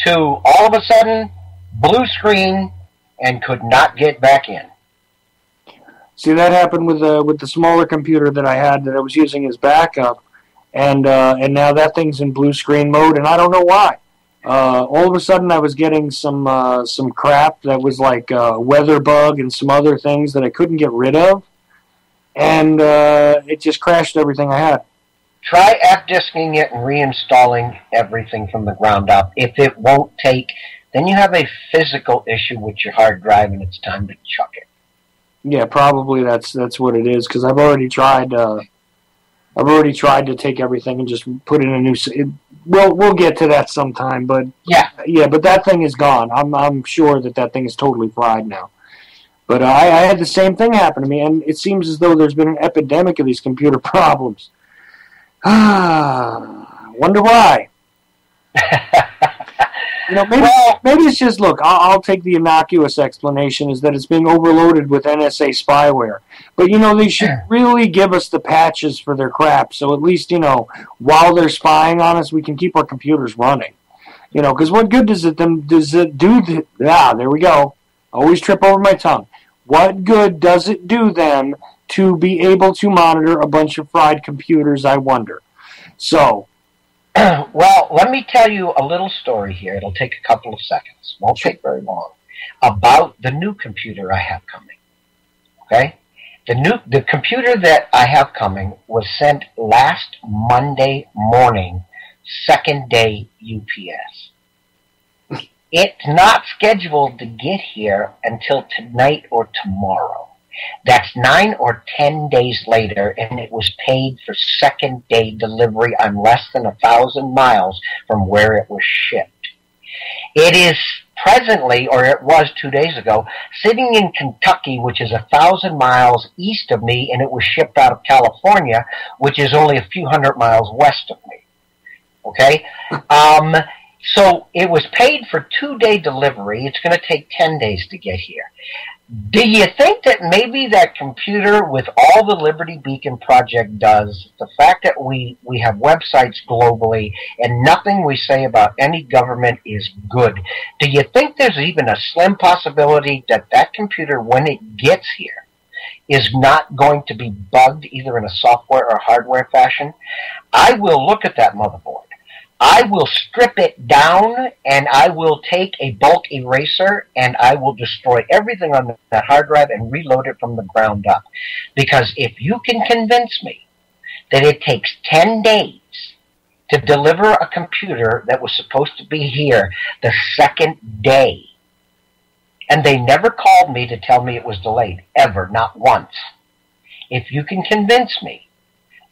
to all of a sudden blue screen and could not get back in. See, that happened with the smaller computer that I had that I was using as backup, and now that thing's in blue screen mode, and I don't know why. All of a sudden, I was getting some crap that was like a weather bug and some other things that I couldn't get rid of, and it just crashed everything I had. Try app-disking it and reinstalling everything from the ground up. If it won't take, then you have a physical issue with your hard drive, and it's time to chuck it. Yeah, probably that's what it is, because I've already tried to take everything and just put in a new. We'll get to that sometime, but but that thing is gone. I'm sure that thing is totally fried now. But I had the same thing happen to me, and it seems as though there's been an epidemic of these computer problems. Wonder why. Maybe it's just, look, I'll take the innocuous explanation is that it's being overloaded with NSA spyware. But, they should really give us the patches for their crap. So at least, while they're spying on us, we can keep our computers running. Because what good does it do? There we go. Always trip over my tongue. What good does it do them to be able to monitor a bunch of fried computers, I wonder. So, well, let me tell you a little story here. It'll take a couple of seconds. Won't take very long. About the new computer I have coming. Okay? The computer that I have coming was sent last Monday morning, second day UPS. It's not scheduled to get here until tonight or tomorrow. That's 9 or 10 days later, and it was paid for second day delivery. I'm less than 1,000 miles from where it was shipped. It is presently, or it was 2 days ago, sitting in Kentucky, which is 1,000 miles east of me, and it was shipped out of California, which is only a few hundred miles west of me. Okay? So it was paid for 2-day delivery. It's going to take 10 days to get here. Do you think that maybe that computer, with all the Liberty Beacon Project does, the fact that we have websites globally and nothing we say about any government is good, do you think there's even a slim possibility that that computer, when it gets here, is not going to be bugged either in a software or hardware fashion? I will look at that motherboard. I will strip it down, and I will take a bulk eraser, and I will destroy everything on that hard drive and reload it from the ground up. Because if you can convince me that it takes 10 days to deliver a computer that was supposed to be here the second day, and they never called me to tell me it was delayed, ever, not once. If you can convince me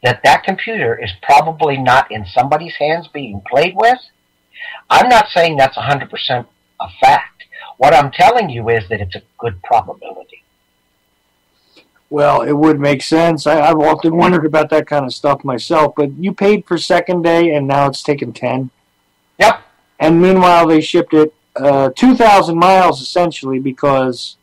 that computer is probably not in somebody's hands being played with, I'm not saying that's 100% a fact. What I'm telling you is that it's a good probability. Well, it would make sense. I've often wondered about that kind of stuff myself, but you paid for second day, and now it's taken 10. Yep. And meanwhile, they shipped it 2,000 miles, essentially, because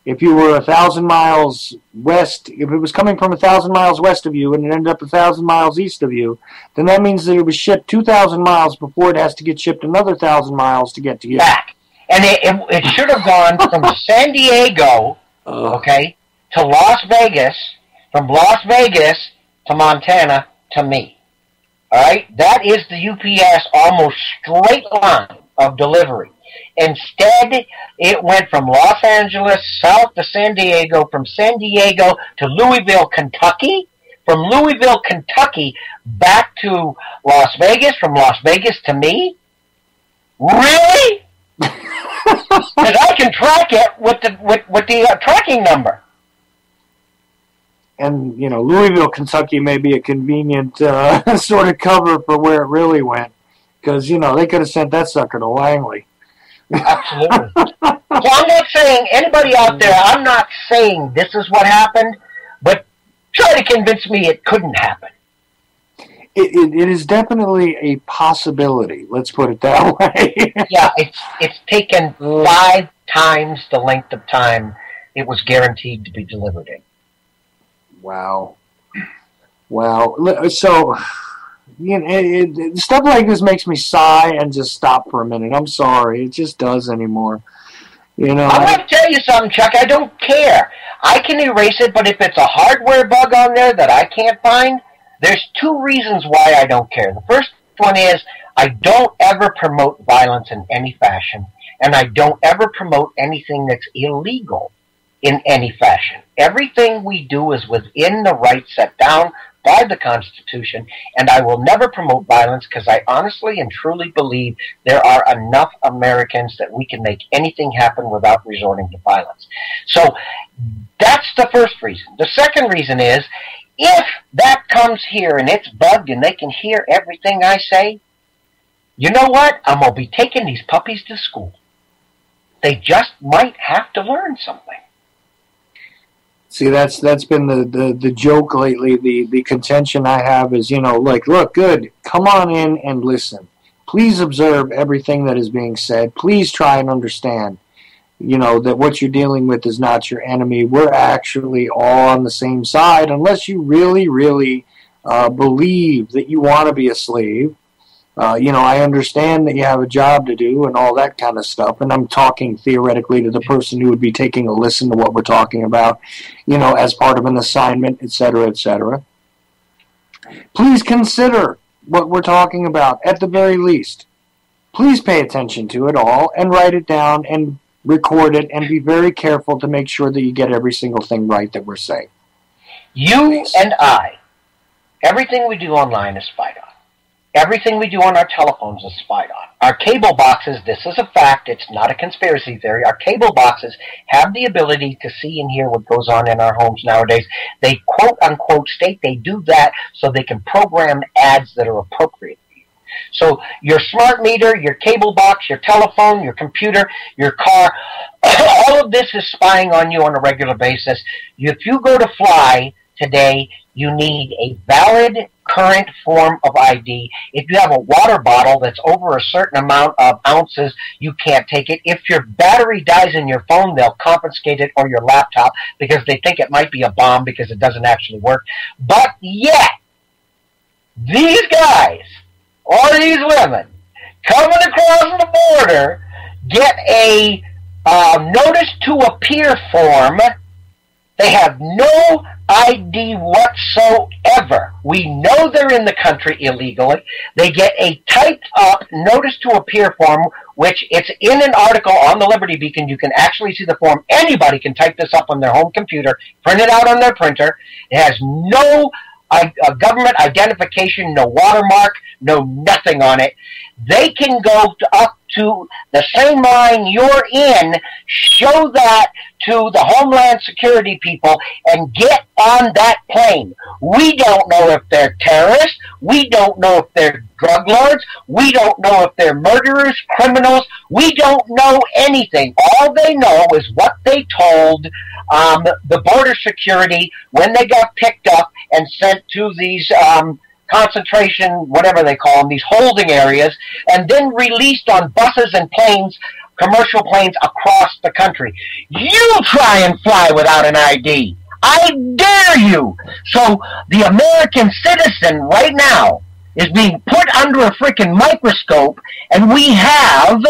if you were 1,000 miles west, if it was coming from 1,000 miles west of you and it ended up 1,000 miles east of you, then that means that it was shipped 2,000 miles before it has to get shipped another 1,000 miles to get to you. Back. And it should have gone from San Diego, okay, to Las Vegas, from Las Vegas to Montana to me. All right? That is the UPS almost straight line of delivery. Instead, it went from Los Angeles south to San Diego, from San Diego to Louisville, Kentucky, from Louisville, Kentucky back to Las Vegas, from Las Vegas to me? Really? Because I can track it with the tracking number. And, you know, Louisville, Kentucky may be a convenient sort of cover for where it really went. Because, you know, they could have sent that sucker to Langley. Absolutely. So I'm not saying, anybody out there, I'm not saying this is what happened, but try to convince me it couldn't happen. It is definitely a possibility, let's put it that way. Yeah, it's taken 5 times the length of time it was guaranteed to be delivered in. Wow. So, you know, stuff like this makes me sigh and just stop for a minute. I'm sorry. It just does anymore. You know, I'm going to tell you something, Chuck. I don't care. I can erase it, but if it's a hardware bug on there that I can't find, there's 2 reasons why I don't care. The first one is I don't ever promote violence in any fashion, and I don't ever promote anything that's illegal in any fashion. Everything we do is within the rights set down by the Constitution, and I will never promote violence because I honestly and truly believe there are enough Americans that we can make anything happen without resorting to violence. So that's the first reason. The second reason is, if that comes here and it's bugged and they can hear everything I say, you know what? I'm going to be taking these puppies to school. They just might have to learn something. See, that's been the joke lately. The contention I have is, you know, like, look, good, come on in and listen. Please observe everything that is being said. Please try and understand, you know, that what you're dealing with is not your enemy. We're actually all on the same side, unless you really, really believe that you want to be a slave. You know, I understand that you have a job to do and all that kind of stuff, and I'm talking theoretically to the person who would be taking a listen to what we're talking about, you know, as part of an assignment, etc., etc. Please consider what we're talking about, at the very least. Please pay attention to it all and write it down and record it and be very careful to make sure that you get every single thing right that we're saying. You and I, everything we do online is spied on. Everything we do on our telephones is spied on. Our cable boxes, this is a fact, it's not a conspiracy theory, our cable boxes have the ability to see and hear what goes on in our homes nowadays. They quote-unquote state they do that so they can program ads that are appropriate. So your smart meter, your cable box, your telephone, your computer, your car, all of this is spying on you on a regular basis. If you go to fly today, you need a valid current form of ID. If you have a water bottle that's over a certain amount of ounces, you can't take it. If your battery dies in your phone, they'll confiscate it, or your laptop, because they think it might be a bomb because it doesn't actually work. But yet, these guys, or these women, coming across the border, get a notice to appear form. They have no ID whatsoever. We know they're in the country illegally. They get a typed up notice to appear form, which it's in an article on the Liberty Beacon. You can actually see the form. Anybody can type this up on their home computer, print it out on their printer. It has no government identification, no watermark, no nothing on it. They can go up to the same line you're in, show that to the Homeland Security people, and get on that plane. We don't know if they're terrorists. We don't know if they're drug lords. We don't know if they're murderers, criminals. We don't know anything. All they know is what they told the border security when they got picked up and sent to these concentration, whatever they call them, these holding areas, and then released on buses and planes, commercial planes across the country. You try and fly without an ID. I dare you. So the American citizen right now is being put under a freaking microscope, and we have,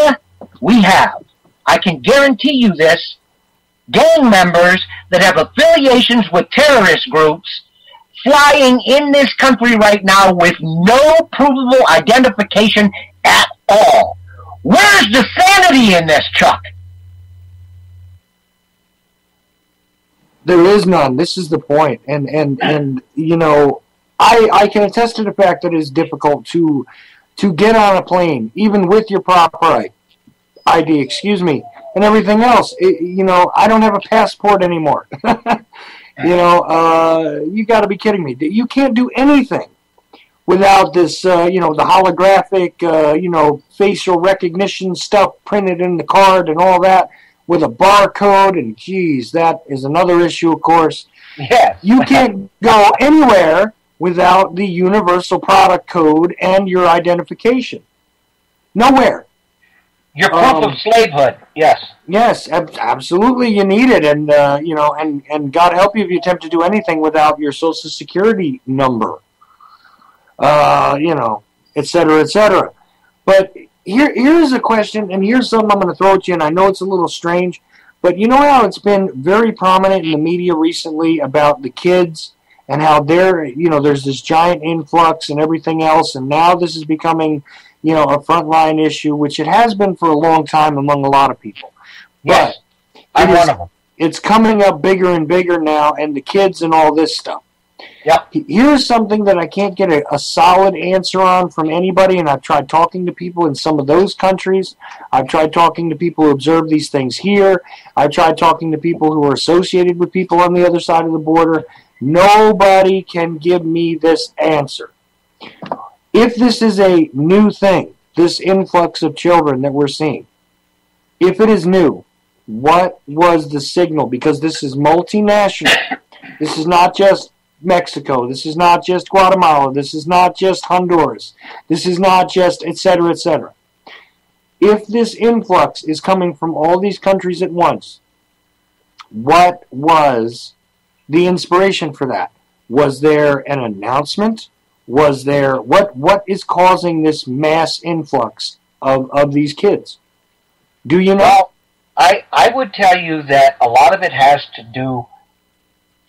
I can guarantee you this, gang members that have affiliations with terrorist groups flying in this country right now with no provable identification at all. Where's the sanity in this, Chuck? There is none. This is the point. And you know, I can attest to the fact that it is difficult to get on a plane, even with your proper ID, and everything else. You know, I don't have a passport anymore. You know, you got to be kidding me. You can't do anything without this, you know, the holographic, you know, facial recognition stuff printed in the card and all that with a barcode. And, geez, that is another issue, of course. Yes. You can't go anywhere without the universal product code and your identification. Nowhere. Your proof of slavehood, yes. Yes, absolutely. You need it, and you know, and God help you if you attempt to do anything without your Social Security number. You know, et cetera, et cetera. But here's a question, and here's something I'm going to throw at you, and I know it's a little strange, but you know how it's been very prominent in the media recently about the kids and how they're, you know, there's this giant influx and everything else, and now this is becoming, you know, a frontline issue, which it has been for a long time among a lot of people. Yes, I'm one of them. It's coming up bigger and bigger now, and the kids and all this stuff. Yep. Here's something that I can't get a solid answer on from anybody, and I've tried talking to people in some of those countries. I've tried talking to people who observe these things here. I've tried talking to people who are associated with people on the other side of the border. Nobody can give me this answer. If this is a new thing, this influx of children that we're seeing, if it is new, what was the signal? Because this is multinational. This is not just Mexico. This is not just Guatemala. This is not just Honduras. This is not just et cetera, et cetera. If this influx is coming from all these countries at once, what was the inspiration for that? Was there an announcement? Was there what is causing this mass influx of these kids? Do you know? Well, I would tell you that a lot of it has to do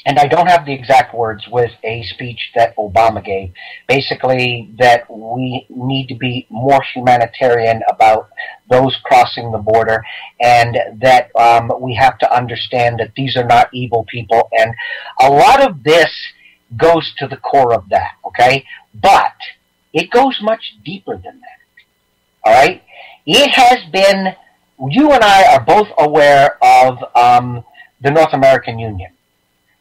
and I don't have the exact words, with a speech that Obama gave, basically that we need to be more humanitarian about those crossing the border, and that we have to understand that these are not evil people. And a lot of this goes to the core of that, okay? But it goes much deeper than that, all right? It has been, you and I are both aware of the North American Union.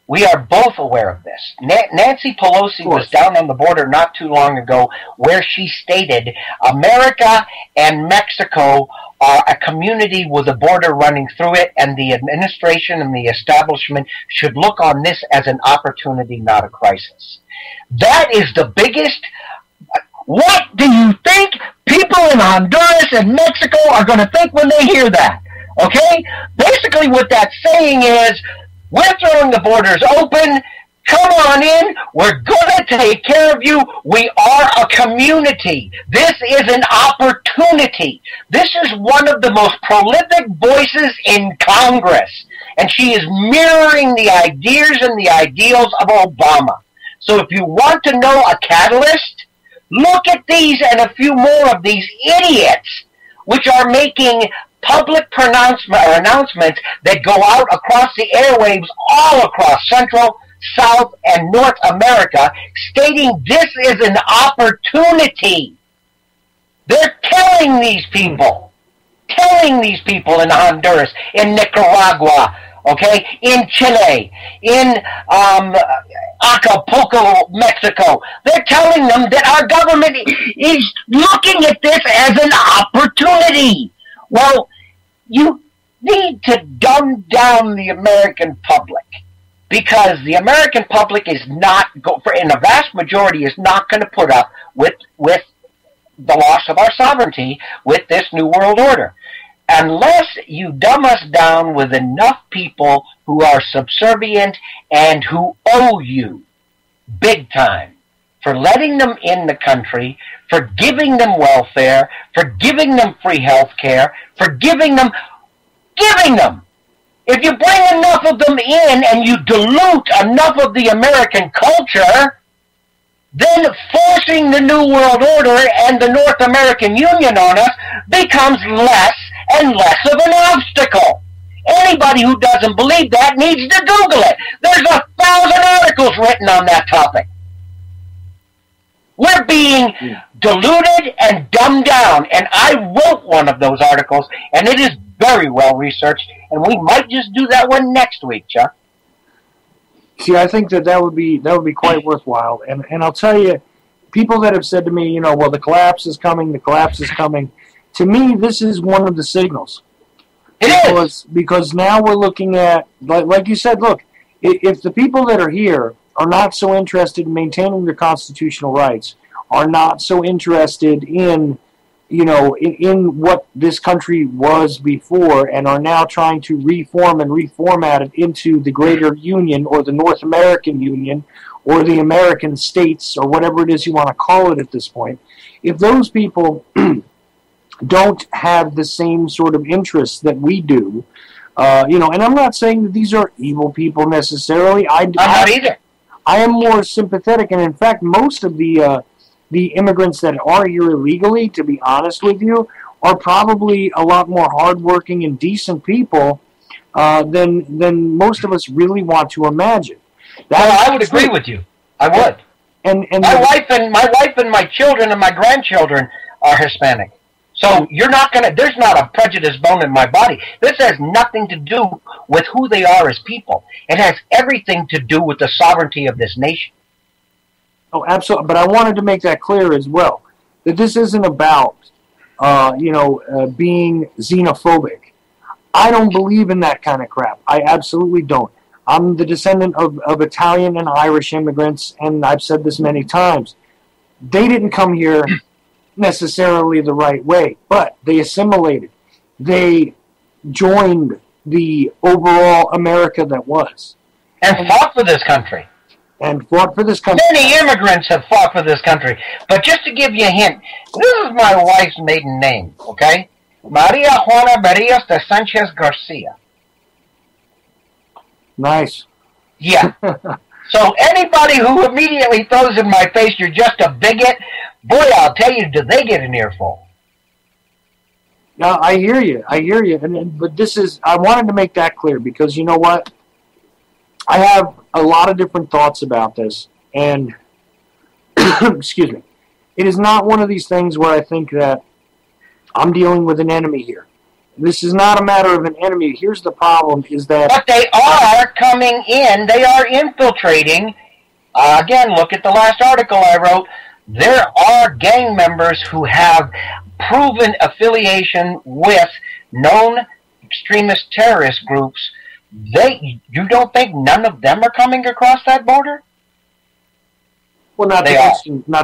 We are both aware of this. Nancy Pelosi was down on the border not too long ago, where she stated America and Mexico are a community with a border running through it, and the administration and the establishment should look on this as an opportunity, not a crisis. That is the biggest. What do you think people in Honduras and Mexico are going to think when they hear that? Okay? Basically what that's saying is, we're throwing the borders open. Come on in. We're going to take care of you. We are a community. This is an opportunity. This is one of the most prolific voices in Congress. And she is mirroring the ideas and the ideals of Obama. So if you want to know a catalyst, look at these and a few more of these idiots which are making public announcements that go out across the airwaves all across Central, South, and North America, stating this is an opportunity. They're telling these people in Honduras, in Nicaragua, okay, in Chile, in Acapulco, Mexico. They're telling them that our government is looking at this as an opportunity. Well, you need to dumb down the American public, because the American public is not, in a vast majority, is not going to put up with the loss of our sovereignty with this New World Order. Unless you dumb us down with enough people who are subservient and who owe you big time for letting them in the country, for giving them welfare, for giving them free health care, for giving them. If you bring enough of them in and you dilute enough of the American culture, then forcing the New World Order and the North American Union on us becomes less and less of an obstacle. Anybody who doesn't believe that needs to Google it. There's 1,000 articles written on that topic. We're being diluted and dumbed down, and I wrote one of those articles, and it is very well researched, and we might just do that one next week, Chuck. See, I think that would be quite worthwhile, and I'll tell you, people that have said to me, well, the collapse is coming. To me, this is one of the signals. It is. Because now we're looking at, like you said, look, if the people that are here are not so interested in maintaining their constitutional rights, are not so interested in, in what this country was before, and are now trying to reform and reformat it into the greater union, or the North American Union, or the American states, or whatever it is you want to call it at this point, if those people don't have the same sort of interests that we do, and I'm not saying that these are evil people necessarily. I'm not either. I am more sympathetic, and in fact, most of the immigrants that are here illegally, to be honest with you, are probably a lot more hardworking and decent people than most of us really want to imagine. I would agree with you. I would. And my wife and my children and my grandchildren are Hispanic. So there's not a prejudiced bone in my body. This has nothing to do with who they are as people. It has everything to do with the sovereignty of this nation. Oh, absolutely. But I wanted to make that clear as well, that this isn't about, being xenophobic. I don't believe in that kind of crap. I absolutely don't. I'm the descendant of Italian and Irish immigrants, and I've said this many times. They didn't come here necessarily the right way, but they assimilated. They joined the overall America that was. And fought for this country. Many immigrants have fought for this country. But just to give you a hint, this is my wife's maiden name, okay? Maria Juana Barrios de Sanchez Garcia. Nice. Yeah. So anybody who immediately throws in my face, you're just a bigot, boy, I'll tell you, do they get an earful. No, I hear you. But I wanted to make that clear because you know what? I have a lot of different thoughts about this. And, excuse me, it is not one of these things where I think that I'm dealing with an enemy here. This is not a matter of an enemy. Here's the problem is that... But they are coming in. They are infiltrating. Again, look at the last article I wrote. There are gang members who have proven affiliation with known extremist terrorist groups. You don't think none of them are coming across that border? Well, not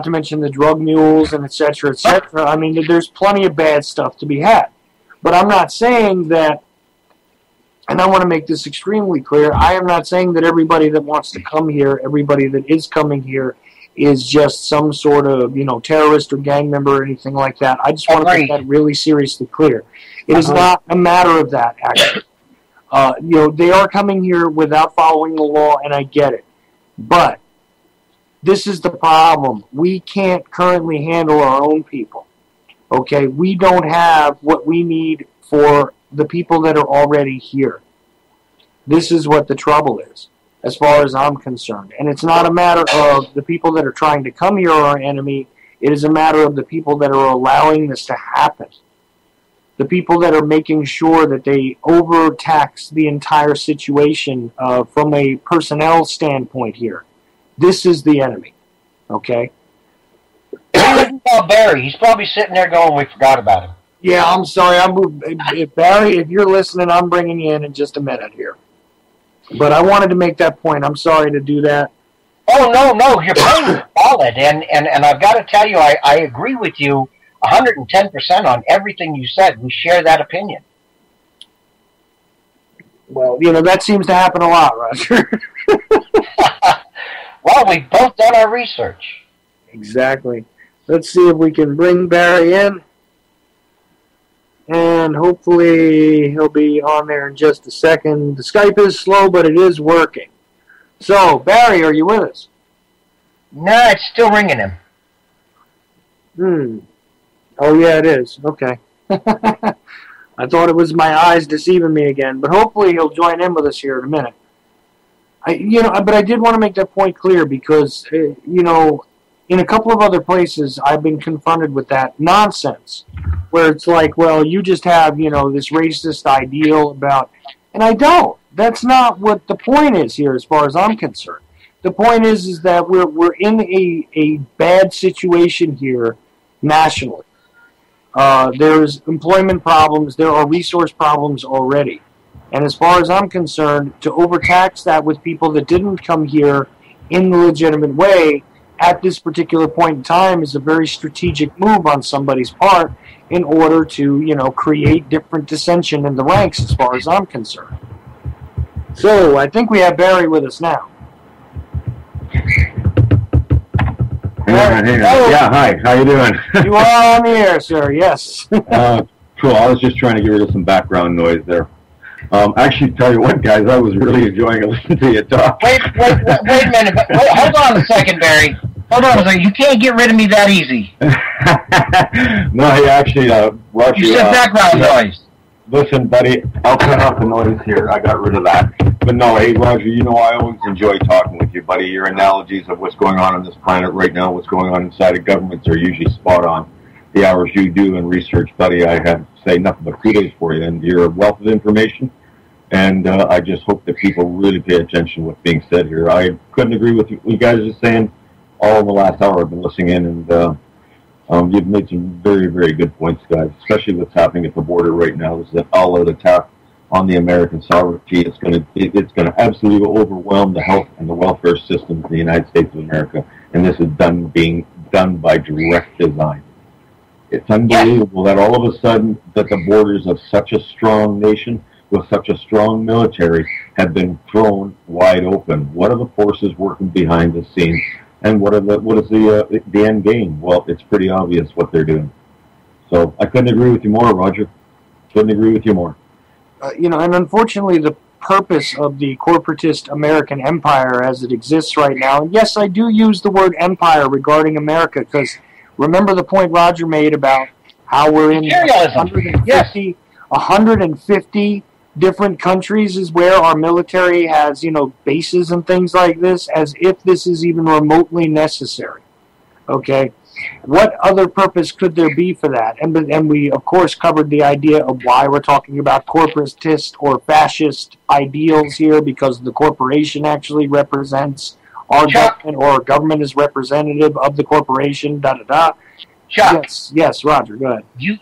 to mention the drug mules and et cetera, et cetera. I mean, there's plenty of bad stuff to be had. But I'm not saying that, and I want to make this extremely clear, I am not saying that everybody that wants to come here, everybody that is coming here, is just some sort of, terrorist or gang member or anything like that. I just want to make that really seriously clear. It is not a matter of that, actually. They are coming here without following the law, and I get it. But this is the problem. We can't currently handle our own people. Okay? We don't have what we need for the people that are already here. This is what the trouble is, as far as I'm concerned. And it's not a matter of the people that are trying to come here are our enemy. It is a matter of the people that are allowing this to happen. The people that are making sure that they overtax the entire situation from a personnel standpoint here. This is the enemy. Okay? Barry, he's probably sitting there going, we forgot about him. Yeah, I'm sorry. Barry, if you're listening, I'm bringing you in just a minute here. But I wanted to make that point. I'm sorry to do that. Oh, no, your point is valid. And I've got to tell you, I agree with you 110% on everything you said. We share that opinion. Well, that seems to happen a lot, Roger. Well, we've both done our research. Exactly. Let's see if we can bring Barry in. And hopefully he'll be on there in just a second. The Skype is slow, but it is working. So, Barry, are you with us? No, it's still ringing him. Oh, yeah, it is. Okay. I thought it was my eyes deceiving me again, but hopefully he'll join in with us here in a minute. But I did want to make that point clear because, in a couple of other places, I've been confronted with that nonsense, where it's like, well, you just have, this racist ideal about, and I don't. That's not what the point is here, as far as I'm concerned. The point is that we're in a bad situation here nationally. There's employment problems. There are resource problems already. And as far as I'm concerned, to overtax that with people that didn't come here in the legitimate way at this particular point in time is a very strategic move on somebody's part in order to, create different dissension in the ranks as far as I'm concerned. So, I think we have Barry with us now. Yeah, hi. How you doing? You are on the air, sir. Yes. Cool. I was just trying to get rid of some background noise there. Actually, tell you what, guys, I was really enjoying listening to you talk. Wait a minute. Hold on a second, Barry. Hold on a second. You can't get rid of me that easy. No, he actually, Roger. You said background noise. Listen, buddy, I'll turn off the noise here. I got rid of that. But no, hey, Roger, I always enjoy talking with you, buddy. Your analogies of what's going on this planet right now, what's going on inside of governments are usually spot on. The hours you do in research, buddy, I have to say nothing but kudos for you. And you're a wealth of information. And I just hope that people really pay attention to what's being said here. I couldn't agree with you guys are saying all in the last hour. I've been listening in, and you've made some very, very good points, guys, especially what's happening at the border right now. This is an all-out attack on the American sovereignty. It's going to absolutely overwhelm the health and the welfare systems in the United States of America. And this is being done by direct design. It's unbelievable that all of a sudden that the borders of such a strong nation with such a strong military have been thrown wide open. What are the forces working behind the scenes, and what is the end game? Well, it's pretty obvious what they're doing. So I couldn't agree with you more, Roger. Couldn't agree with you more. And unfortunately, the purpose of the corporatist American empire as it exists right now. And yes, I do use the word empire regarding America because remember the point Roger made about how we're in 150 different countries is where our military has, bases and things like this, as if this is even remotely necessary. Okay? What other purpose could there be for that? And we, of course, covered the idea of why we're talking about corporatist or fascist ideals here, because the corporation actually represents our government, or our government is representative of the corporation, da-da-da. Chuck, yes, Roger, go ahead. You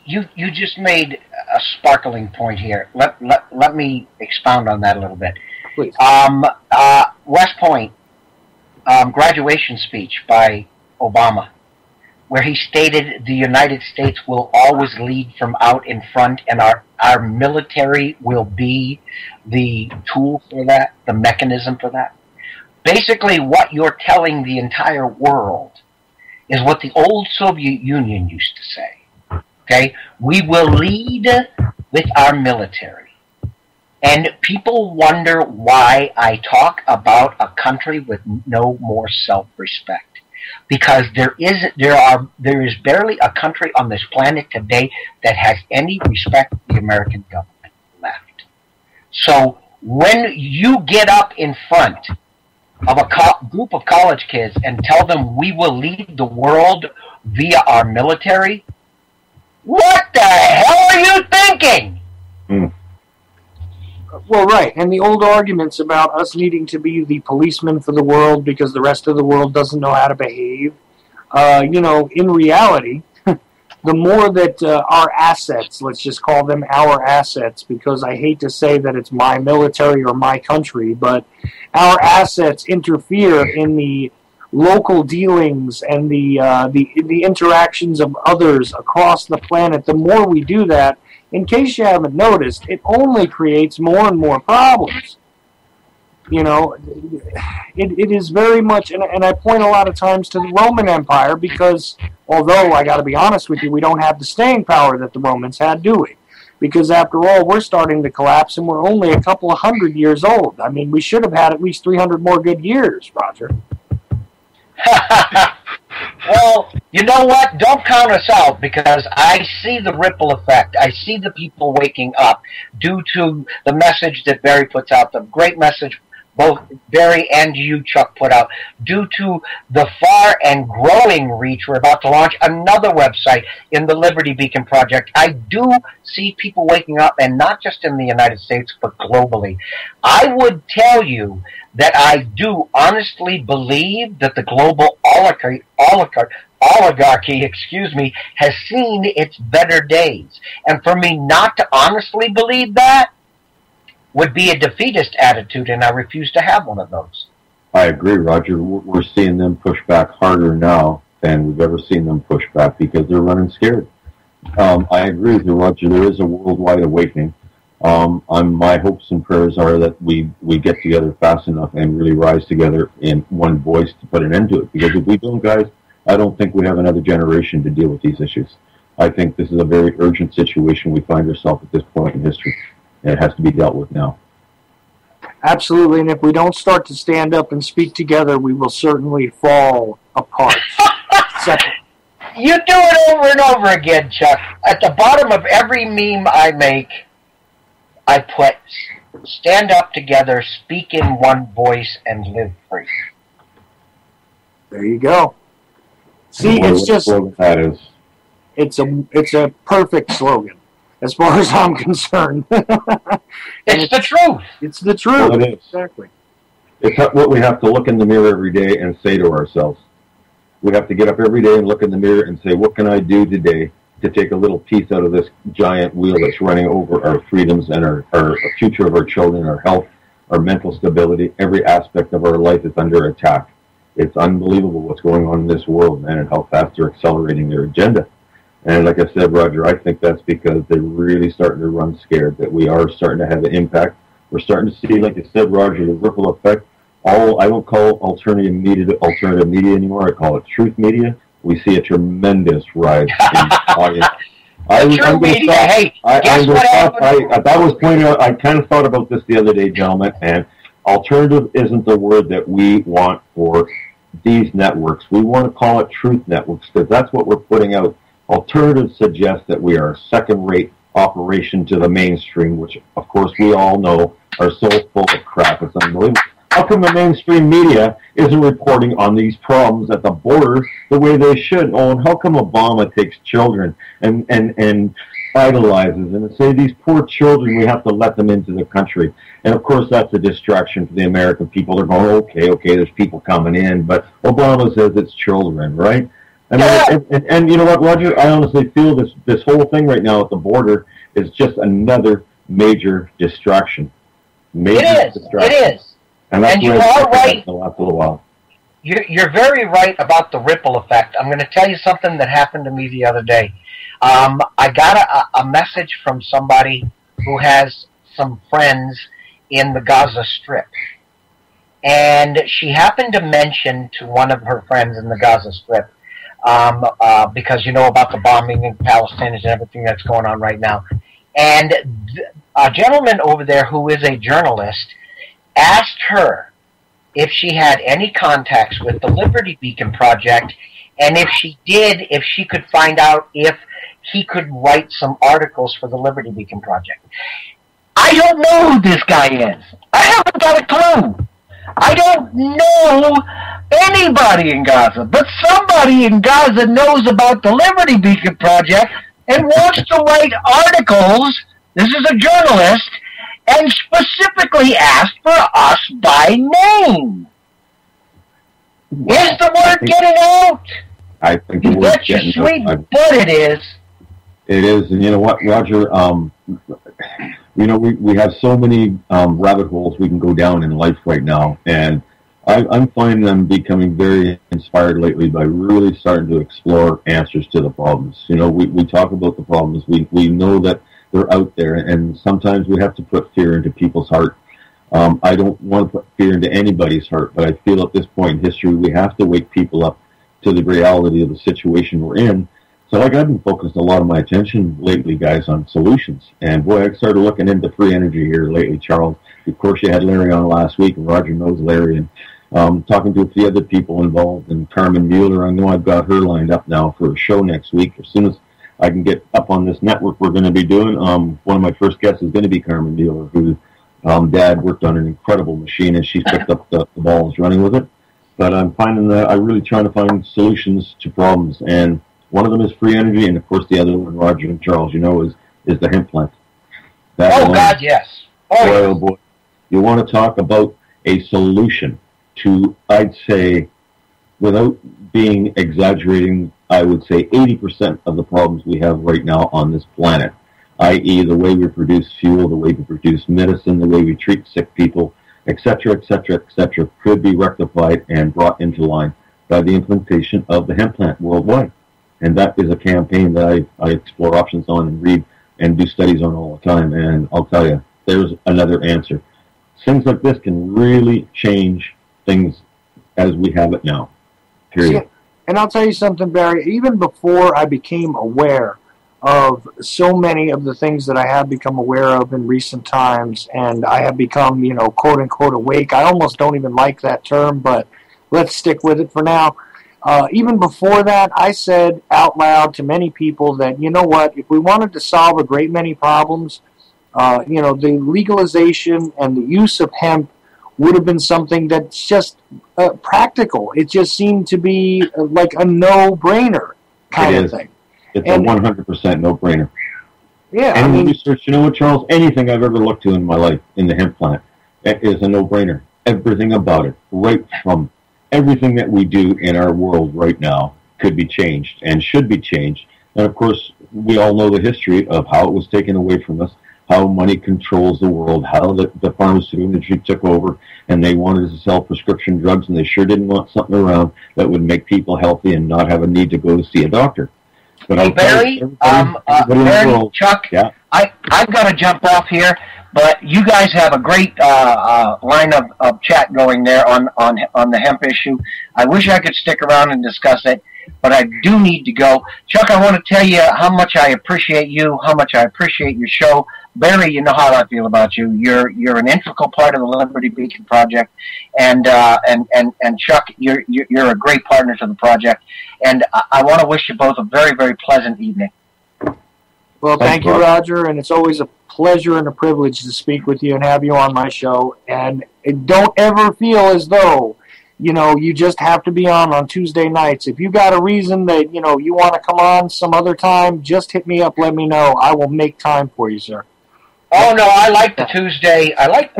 just made a sparkling point here. Let me expound on that a little bit. Please. West Point, graduation speech by Obama, where he stated the United States will always lead from out in front, and our military will be the tool for that, the mechanism for that. Basically, what you're telling the entire world is what the old Soviet Union used to say. Okay? We will lead with our military. And people wonder why I talk about a country with no more self-respect. Because there is barely a country on this planet today that has any respect for the American government left. So when you get up in front of a group of college kids and tell them we will lead the world via our military, what the hell are you thinking? Well, right, and the old arguments about us needing to be the policeman for the world because the rest of the world doesn't know how to behave. In reality, the more that our assets, let's just call them our assets, because I hate to say that it's my military or my country, but our assets interfere in the local dealings and the interactions of others across the planet. The more we do that, in case you haven't noticed, it only creates more and more problems. It is very much, and I point a lot of times to the Roman Empire because, although I got to be honest with you, we don't have the staying power that the Romans had, do we? Because after all, we're starting to collapse, and we're only a couple of 100 years old. I mean, we should have had at least 300 more good years, Roger. Well, you know what? Don't count us out, because I see the ripple effect. I see the people waking up due to the message that Barry puts out, the great message both Barry and you, Chuck, put out. Due to the far and growing reach, we're about to launch another website in the Liberty Beacon Project. I do see people waking up, and not just in the United States, but globally. I would tell you that I do honestly believe that the global oligarchy, has seen its better days. And for me not to honestly believe that would be a defeatist attitude, and I refuse to have one of those. I agree, Roger. We're seeing them push back harder now than we've ever seen them push back because they're running scared. I agree with you, Roger. There is a worldwide awakening. My hopes and prayers are that we get together fast enough and really rise together in one voice to put an end to it. Because if we don't, guys, I don't think we have another generation to deal with these issues. I think this is a very urgent situation we find ourselves at this point in history, and it has to be dealt with now. Absolutely, and if we don't start to stand up and speak together, we will certainly fall apart. You do it over and over again, Chuck. At the bottom of every meme I make, I put, stand up together, speak in one voice, and live free. There you go. See, it's just, it's a perfect slogan, as far as I'm concerned. It's the truth. It's the truth. Well, it is. Exactly. It's what we have to look in the mirror every day and say to ourselves. We have to get up every day and look in the mirror and say, what can I do today to take a little piece out of this giant wheel that's running over our freedoms and our future of our children, our health, our mental stability. Every aspect of our life is under attack. It's unbelievable what's going on in this world, man, and how fast they're accelerating their agenda. And like I said, Roger, I think that's because they're really starting to run scared, that we are starting to have an impact. We're starting to see, like you said, Roger, the ripple effect. I don't call alternative media anymore. I call it truth media. We see a tremendous rise in audience. True media. Hey, guess what happened? That was pointed out. I kind of thought about this the other day, gentlemen, and alternative isn't the word that we want for these networks. We want to call it truth networks because that's what we're putting out. Alternatives suggest that we are a second-rate operation to the mainstream, which, of course, we all know are so full of crap. It's unbelievable. How come the mainstream media isn't reporting on these problems at the border the way they should? Oh, and how come Obama takes children and idolizes and say these poor children, we have to let them into the country? And of course, that's a distraction for the American people. They're going, okay, there's people coming in, but Obama says it's children, right? I mean, and you know what, Roger? I honestly feel this whole thing right now at the border is just another major distraction. It is. And you are right. The last little while. You're very right about the ripple effect. I'm going to tell you something that happened to me the other day. I got a message from somebody who has some friends in the Gaza Strip. And she happened to mention to one of her friends in the Gaza Strip, because you know about the bombing in Palestine and everything that's going on right now. And a gentleman over there who is a journalist asked her if she had any contacts with the Liberty Beacon Project, and if she did, if she could find out if he could write some articles for the Liberty Beacon Project. I don't know who this guy is. I haven't got a clue. I don't know anybody in Gaza, but somebody in Gaza knows about the Liberty Beacon Project and wants to write articles. This is a journalist, and specifically asked for us by name. Is the word getting out? I think the word's getting out. But it is. It is, and you know what, Roger? You know, we have so many rabbit holes we can go down in life right now, and I'm finding them becoming very inspired lately by really starting to explore answers to the problems. You know, we talk about the problems. We know that they're out there, and sometimes we have to put fear into people's heart. I don't want to put fear into anybody's heart, but I feel at this point in history we have to wake people up to the reality of the situation we're in. So like I've been focused a lot of my attention lately, guys, on solutions. And boy, I started looking into free energy here lately, Charles. Of course, you had Larry on last week, and Roger knows Larry, and talking to a few other people involved, and Carmen Mueller. I know I've got her lined up now for a show next week. As soon as I can get up on this network we're going to be doing, one of my first guests is going to be Carmen Mueller, whose dad worked on an incredible machine, and she's picked up the ball and is running with it. But I'm finding that I'm really trying to find solutions to problems, and one of them is free energy, and of course the other one, Roger and Charles, you know, is the hemp plant. God, yes. Oh boy. You want to talk about a solution to, I'd say, without being exaggerating, I would say 80% of the problems we have right now on this planet, i.e. the way we produce fuel, the way we produce medicine, the way we treat sick people, etc., etc., etc., could be rectified and brought into line by the implementation of the hemp plant worldwide. And that is a campaign that I explore options on and read and do studies on all the time. And I'll tell you, there's another answer. Things like this can really change things as we have it now. Period. See, and I'll tell you something, Barry. Even before I became aware of so many of the things that I have become aware of in recent times, and I have become, you know, quote-unquote awake. I almost don't even like that term, but let's stick with it for now. Even before that, I said out loud to many people that, you know what, if we wanted to solve a great many problems, you know, the legalization and the use of hemp would have been something that's just practical. It just seemed to be like a no-brainer kind of thing. It's a 100% no-brainer. Yeah, Any research, you know what, Charles? Anything I've ever looked to in my life in the hemp plant is a no-brainer. Everything about it, right from everything that we do in our world right now could be changed and should be changed. And of course, we all know the history of how it was taken away from us, how money controls the world, how the pharmaceutical industry took over, and they wanted to sell prescription drugs, and they sure didn't want something around that would make people healthy and not have a need to go to see a doctor. But hey, Barry, Chuck, yeah. I've got to jump off here, but you guys have a great line of chat going there on the hemp issue. I wish I could stick around and discuss it, but I do need to go. Chuck, I want to tell you how much I appreciate you, how much I appreciate your show. Barry, you know how I feel about you. You're an integral part of the Liberty Beacon Project, and Chuck, you're a great partner to the project. And I want to wish you both a very, very pleasant evening. Well, thank you, Roger, and it's always a pleasure and a privilege to speak with you and have you on my show. And don't ever feel as though, you just have to be on Tuesday nights. If you got a reason that, you want to come on some other time, just hit me up, let me know. I will make time for you, sir. Oh, no, I like the Tuesday. I like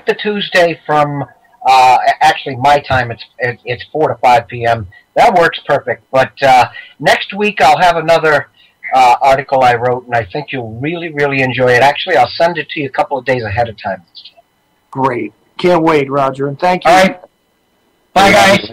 the Tuesday from, actually my time, it's 4 to 5 p.m. That works perfect. But next week I'll have another article I wrote, and I think you'll really, really enjoy it. Actually, I'll send it to you a couple of days ahead of time. Great. Can't wait, Roger, and thank you. All right. Bye, guys.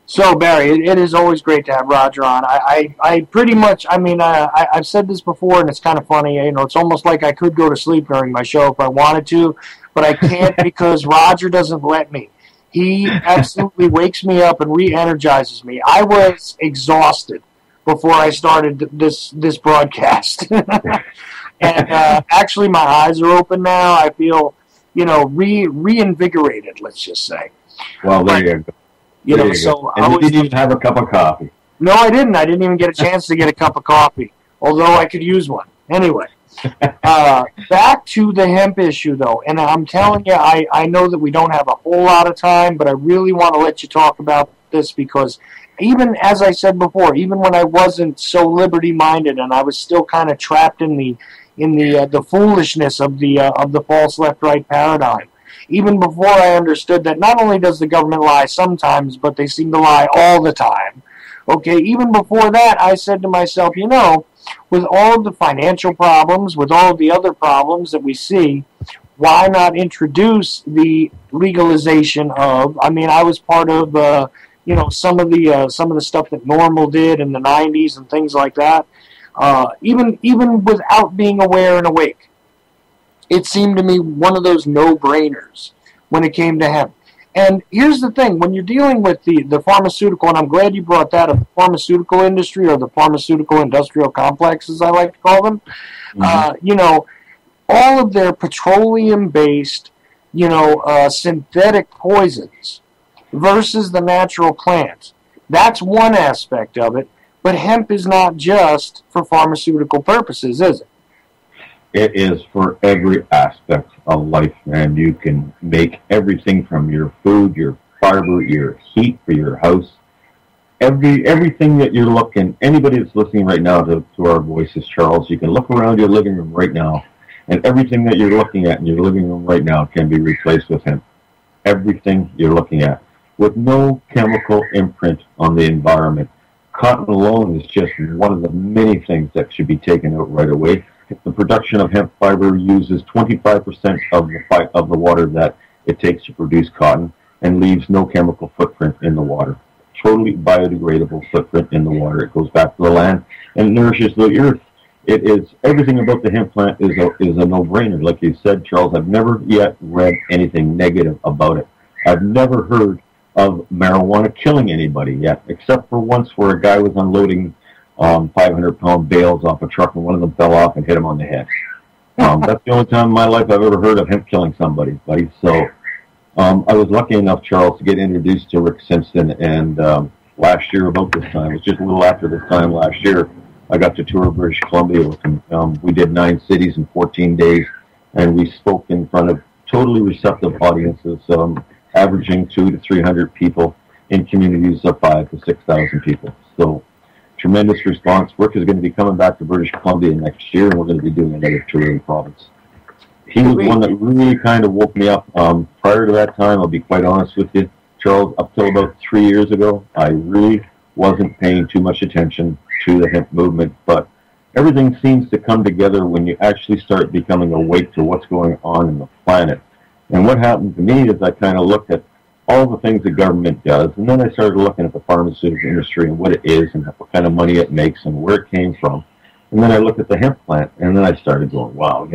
So, Barry, it is always great to have Roger on. I pretty much, I've said this before, and it's kind of funny. It's almost like I could go to sleep during my show if I wanted to, but I can't because Roger doesn't let me. He absolutely wakes me up and re-energizes me. I was exhausted before I started this broadcast. And actually my eyes are open now. I feel, reinvigorated, let's just say. Well, there you go. So and you didn't even have a cup of coffee. No, I didn't. I didn't even get a chance to get a cup of coffee, although I could use one. Anyway. Back to the hemp issue, though, and I'm telling you, I know that we don't have a whole lot of time, but I really want to let you talk about this because even, as I said before, even when I wasn't so liberty-minded and I was still kind of trapped in the foolishness of the false left-right paradigm, even before I understood that not only does the government lie sometimes, but they seem to lie all the time, okay, even before that, I said to myself, with all of the financial problems, with all of the other problems that we see, why not introduce the legalization of? I was part of, some of the stuff that Normal did in the '90s and things like that. Even without being aware and awake, it seemed to me one of those no-brainers when it came to hemp. And here's the thing, when you're dealing with the pharmaceutical, and I'm glad you brought that up, the pharmaceutical industry or the pharmaceutical industrial complex, as I like to call them, all of their petroleum-based, synthetic poisons versus the natural plants. That's one aspect of it, but hemp is not just for pharmaceutical purposes, is it? It is for every aspect of life, and you can make everything from your food, your fiber, your heat for your house. Everything that you're looking, anybody that's listening right now to our voices, Charles, you can look around your living room right now, and everything that you're looking at in your living room right now can be replaced with hemp. Everything you're looking at, with no chemical imprint on the environment. Cotton alone is just one of the many things that should be taken out right away. The production of hemp fiber uses 25% of the water that it takes to produce cotton and leaves no chemical footprint in the water. Totally biodegradable footprint in the water. It goes back to the land and nourishes the earth. It is, everything about the hemp plant is a no-brainer. Like you said, Charles, I've never yet read anything negative about it. I've never heard of marijuana killing anybody yet, except for once where a guy was unloading 500-pound bales off a truck, and one of them fell off and hit him on the head. That's the only time in my life I've ever heard of hemp killing somebody, buddy. So I was lucky enough, Charles, to get introduced to Rick Simpson, and last year about this time, it was just a little after this time last year, I got to tour British Columbia with him. We did 9 cities in 14 days, and we spoke in front of totally receptive audiences, averaging 200 to 300 people in communities of 5,000 to 6,000 people. So tremendous response. Rick is going to be coming back to British Columbia next year, and we're going to be doing another tour in the province. He was one that really kind of woke me up. Prior to that time, I'll be quite honest with you, Charles, up till about 3 years ago, I really wasn't paying too much attention to the hemp movement, but everything seems to come together when you actually start becoming awake to what's going on in the planet. And what happened to me is I kind of looked at all the things the government does, and then I started looking at the pharmaceutical industry and what it is and what kind of money it makes and where it came from. And then I looked at the hemp plant, and then I started going, wow,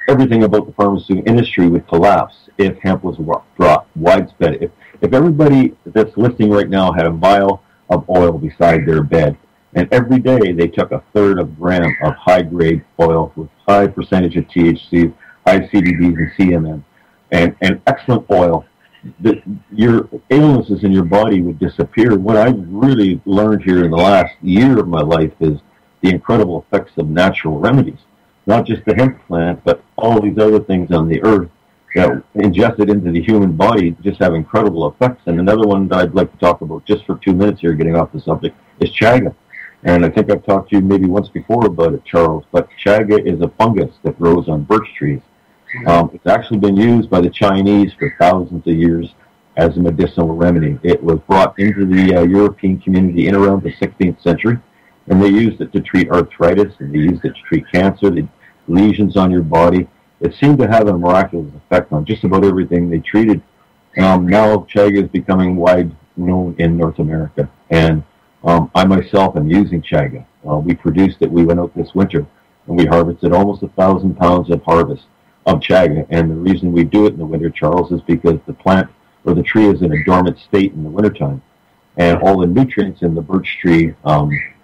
everything about the pharmaceutical industry would collapse if hemp was brought widespread. If everybody that's listening right now had a vial of oil beside their bed, and every day they took a third of a gram of high-grade oil with high percentage of THC, high CBDs and CMN, and excellent oil, your illnesses in your body would disappear. What I've really learned here in the last year of my life is the incredible effects of natural remedies. Not just the hemp plant, but all these other things on the earth that ingested into the human body just have incredible effects. And another one that I'd like to talk about just for 2 minutes here, getting off the subject, is chaga. And I think I've talked to you maybe once before about it, Charles, but chaga is a fungus that grows on birch trees. It's actually been used by the Chinese for thousands of years as a medicinal remedy. It was brought into the European community in around the 16th century, and they used it to treat arthritis, and they used it to treat cancer, the lesions on your body. It seemed to have a miraculous effect on just about everything they treated. Now chaga is becoming wide known in North America, and I myself am using chaga. We produced it. We went out this winter, and we harvested almost 1,000 pounds of harvest of chaga. And the reason we do it in the winter, Charles, is because the plant or the tree is in a dormant state in the wintertime, and all the nutrients in the birch tree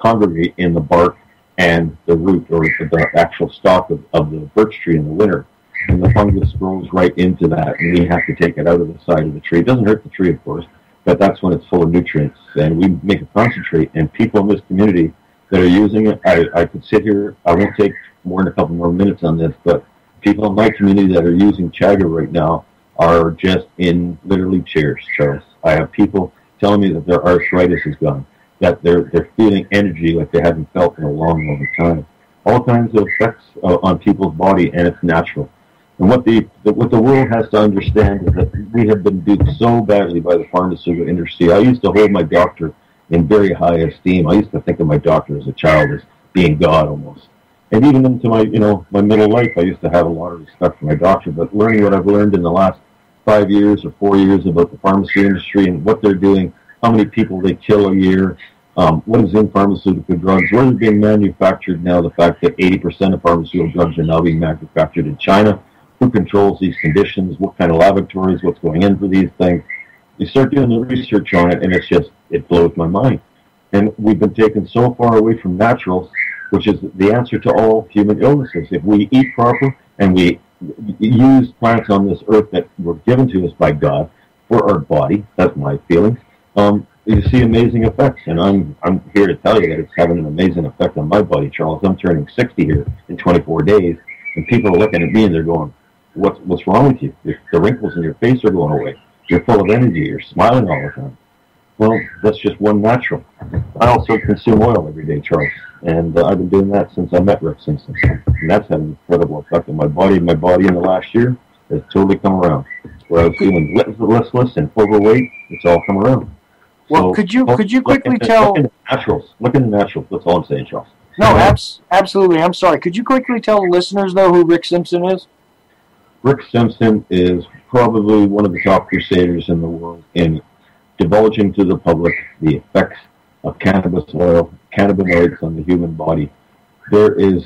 congregate in the bark and the root, or the actual stalk of the birch tree in the winter. And the fungus grows right into that, and we have to take it out of the side of the tree. It doesn't hurt the tree, of course, but that's when it's full of nutrients. And we make a concentrate, and people in this community that are using it, I could sit here, I won't take more than a couple more minutes on this, but people in my community that are using chaga right now are just in literally chairs, Charles. I have people telling me that their arthritis is gone, that they're feeling energy like they haven't felt in a long, long time. All kinds of effects on people's body, and it's natural. And what the world has to understand is that we have been duped so badly by the pharmaceutical industry. I used to hold my doctor in very high esteem. I used to think of my doctor as a child, as being God almost. And even into my middle life, I used to have a lot of respect for my doctor. But learning what I've learned in the last 5 years or 4 years about the pharmacy industry and what they're doing, how many people they kill a year, what is in pharmaceutical drugs, where they're being manufactured now, the fact that 80% of pharmaceutical drugs are now being manufactured in China, who controls these conditions, what kind of laboratories, what's going in for these things. You start doing the research on it, and it blows my mind. And we've been taken so far away from naturals, which is the answer to all human illnesses. If we eat proper and we use plants on this earth that were given to us by God for our body, that's my feelings, you see amazing effects. And I'm here to tell you that it's having an amazing effect on my body, Charles. I'm turning 60 here in 24 days, and people are looking at me and they're going, what's wrong with you? The wrinkles in your face are going away. You're full of energy. You're smiling all the time. Well, that's just one natural. I also consume oil every day, Charles, and I've been doing that since I met Rick Simpson, and that's had an incredible effect on my body. My body in the last year has totally come around. Where I was feeling listless and overweight, it's all come around. Well, so, could you quickly tell? Look into naturals. Look into naturals. That's all I'm saying, Charles. No, absolutely. I'm sorry. Could you quickly tell the listeners, though, who Rick Simpson is? Rick Simpson is probably one of the top crusaders in the world in divulging to the public the effects of cannabis oil, cannabinoids on the human body. There is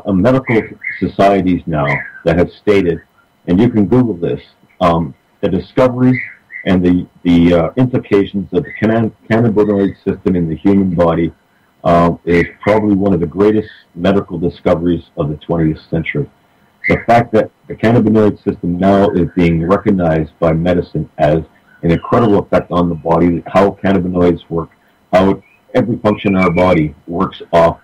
medical societies now that have stated, and you can Google this, the discovery and the implications of the cannabinoid system in the human body is probably one of the greatest medical discoveries of the 20th century. The fact that the cannabinoid system now is being recognized by medicine as an incredible effect on the body, how cannabinoids work, how every function in our body works off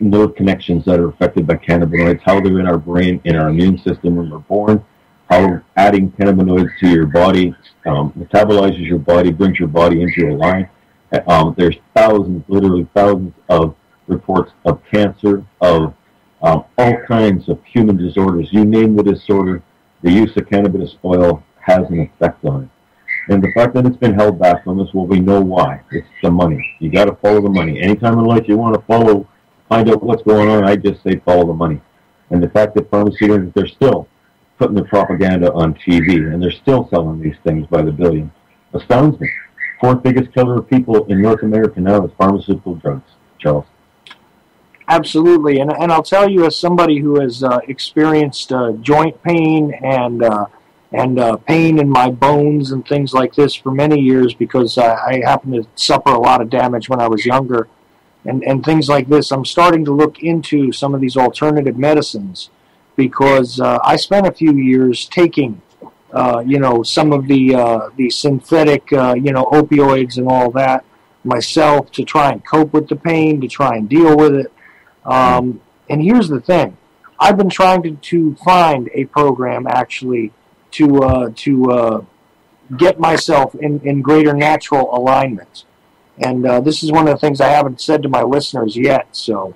nerve connections that are affected by cannabinoids, how they're in our brain, in our immune system when we're born, how adding cannabinoids to your body metabolizes your body, brings your body into a line. There's literally thousands of reports of cancer, of all kinds of human disorders. You name the disorder, the use of cannabis oil has an effect on it. And the fact that it's been held back from us, well, we know why. It's the money. You got to follow the money. Anytime in life you want to find out what's going on, I just say follow the money. And the fact that pharmaceuticals, they're still putting their propaganda on TV, and they're still selling these things by the billion, astounds me. Fourth biggest killer of people in North America now is pharmaceutical drugs, Charles. absolutely. And I'll tell you, as somebody who has experienced joint pain and pain in my bones and things like this for many years, because I happened to suffer a lot of damage when I was younger, and things like this, I'm starting to look into some of these alternative medicines, because I spent a few years taking, some of the synthetic, opioids and all that myself to try and cope with the pain, to try and deal with it. And here's the thing. I've been trying to find a program, actually, to get myself in greater natural alignment. And this is one of the things I haven't said to my listeners yet. So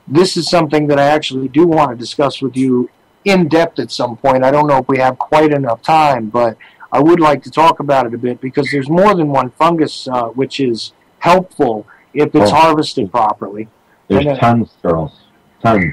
this is something that I actually do want to discuss with you in depth at some point. I don't know if we have quite enough time, but I would like to talk about it a bit, because there's more than one fungus which is helpful if it's harvested properly. There's tons, Charles. Tons.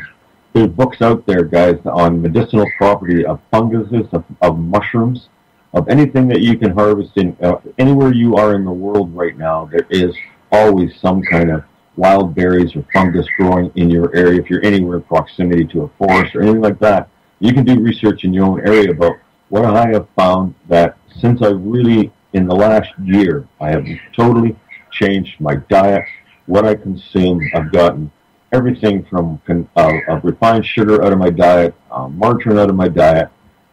There's books out there, guys, on medicinal property of funguses, of mushrooms, of anything that you can harvest in anywhere you are in the world right now. There is always some kind of wild berries or fungus growing in your area. If you're anywhere in proximity to a forest or anything like that, you can do research in your own area. About what I have found, that since I really, in the last year, I have totally changed my diet, what I consume. I've gotten everything from refined sugar out of my diet, margarine out of my diet.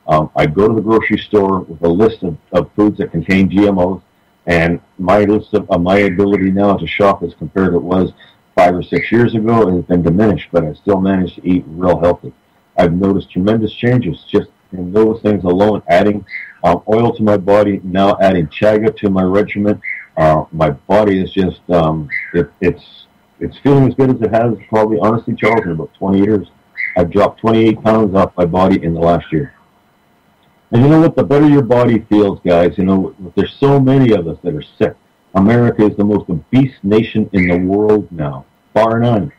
I go to the grocery store with a list of foods that contain GMOs, and my list of my ability now to shop as compared to it was 5 or 6 years ago has been diminished, but I still manage to eat real healthy. I've noticed tremendous changes just in those things alone, adding oil to my body, now adding chaga to my regimen. My body is just, it's feeling as good as it has probably, honestly, Charles, in about 20 years. I've dropped 28 pounds off my body in the last year. And you know what? The better your body feels, guys, there's so many of us that are sick. America is the most obese nation in the world now, bar none.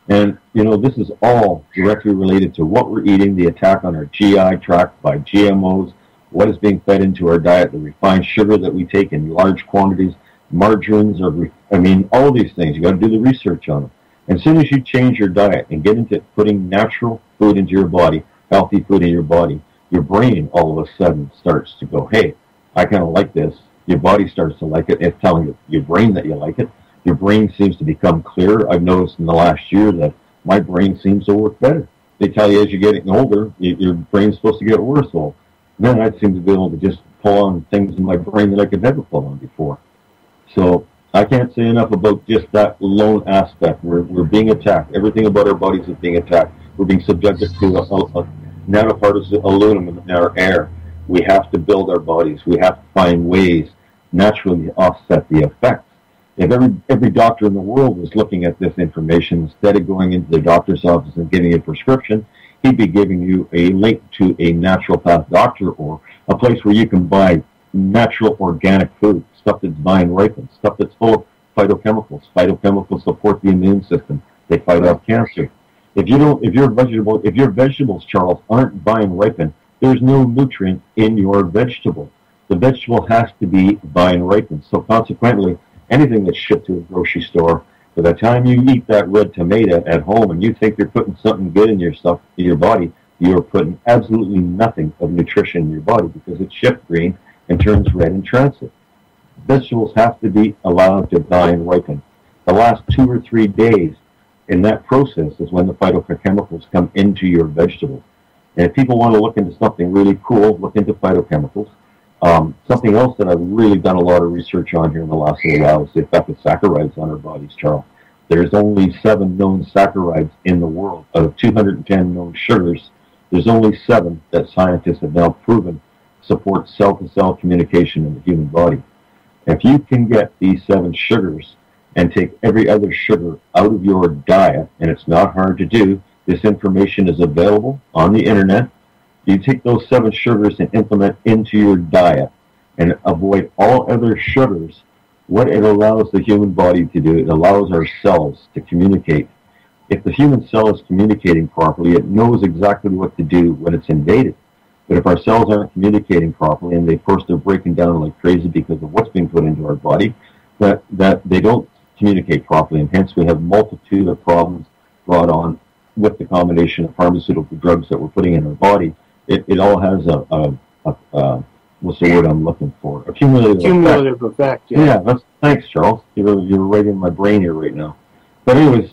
And, this is all directly related to what we're eating, the attack on our GI tract by GMOs, what is being fed into our diet, the refined sugar that we take in large quantities, margarines, all these things. You got to do the research on them. And as soon as you change your diet and get into putting natural food into your body, healthy food in your body, your brain all of a sudden starts to go, hey, I kind of like this. Your body starts to like it. It's telling your brain that you like it. Your brain seems to become clearer. I've noticed in the last year that my brain seems to work better. They tell you as you're getting older, your brain's supposed to get worse. Well, then I seem to be able to just pull on things in my brain that I could never pull on before. So I can't say enough about just that lone aspect. We're being attacked. Everything about our bodies is being attacked. We're being subjected to a nanoparticles of aluminum in our air. We have to build our bodies. We have to find ways naturally to offset the effects. If every doctor in the world was looking at this information, instead of going into the doctor's office and getting a prescription, he'd be giving you a link to a naturopath doctor or a place where you can buy natural organic food, stuff that's vine ripened, stuff that's full of phytochemicals. Phytochemicals support the immune system. They fight off cancer. If your vegetables, Charles, aren't vine ripened, there's no nutrient in your vegetable. The vegetable has to be vine ripened. So consequently, anything that's shipped to a grocery store, by the time you eat that red tomato at home and you think you're putting something good in your body, you're putting absolutely nothing of nutrition in your body because it's shipped green and turns red in transit. Vegetables have to be allowed to vine ripen. The last 2 or 3 days in that process is when the phytochemicals come into your vegetables. And if people want to look into something really cool, look into phytochemicals. Something else that I've really done a lot of research on here in the last little while is the effect of saccharides on our bodies, Charles. There's only 7 known saccharides in the world. Out of 210 known sugars, there's only 7 that scientists have now proven support cell-to-cell communication in the human body. If you can get these 7 sugars and take every other sugar out of your diet, and it's not hard to do, this information is available on the internet. You take those 7 sugars and implement into your diet and avoid all other sugars. What it allows the human body to do, it allows our cells to communicate. If the human cell is communicating properly, it knows exactly what to do when it's invaded. But if our cells aren't communicating properly, and of course they're breaking down like crazy because of what's being put into our body, that they don't communicate properly, and hence we have multitude of problems brought on with the combination of pharmaceutical drugs that we're putting in our body. It all has a what's the word I'm looking for? A cumulative effect. Yeah. Thanks, Charles. You're right in my brain here right now. But anyways,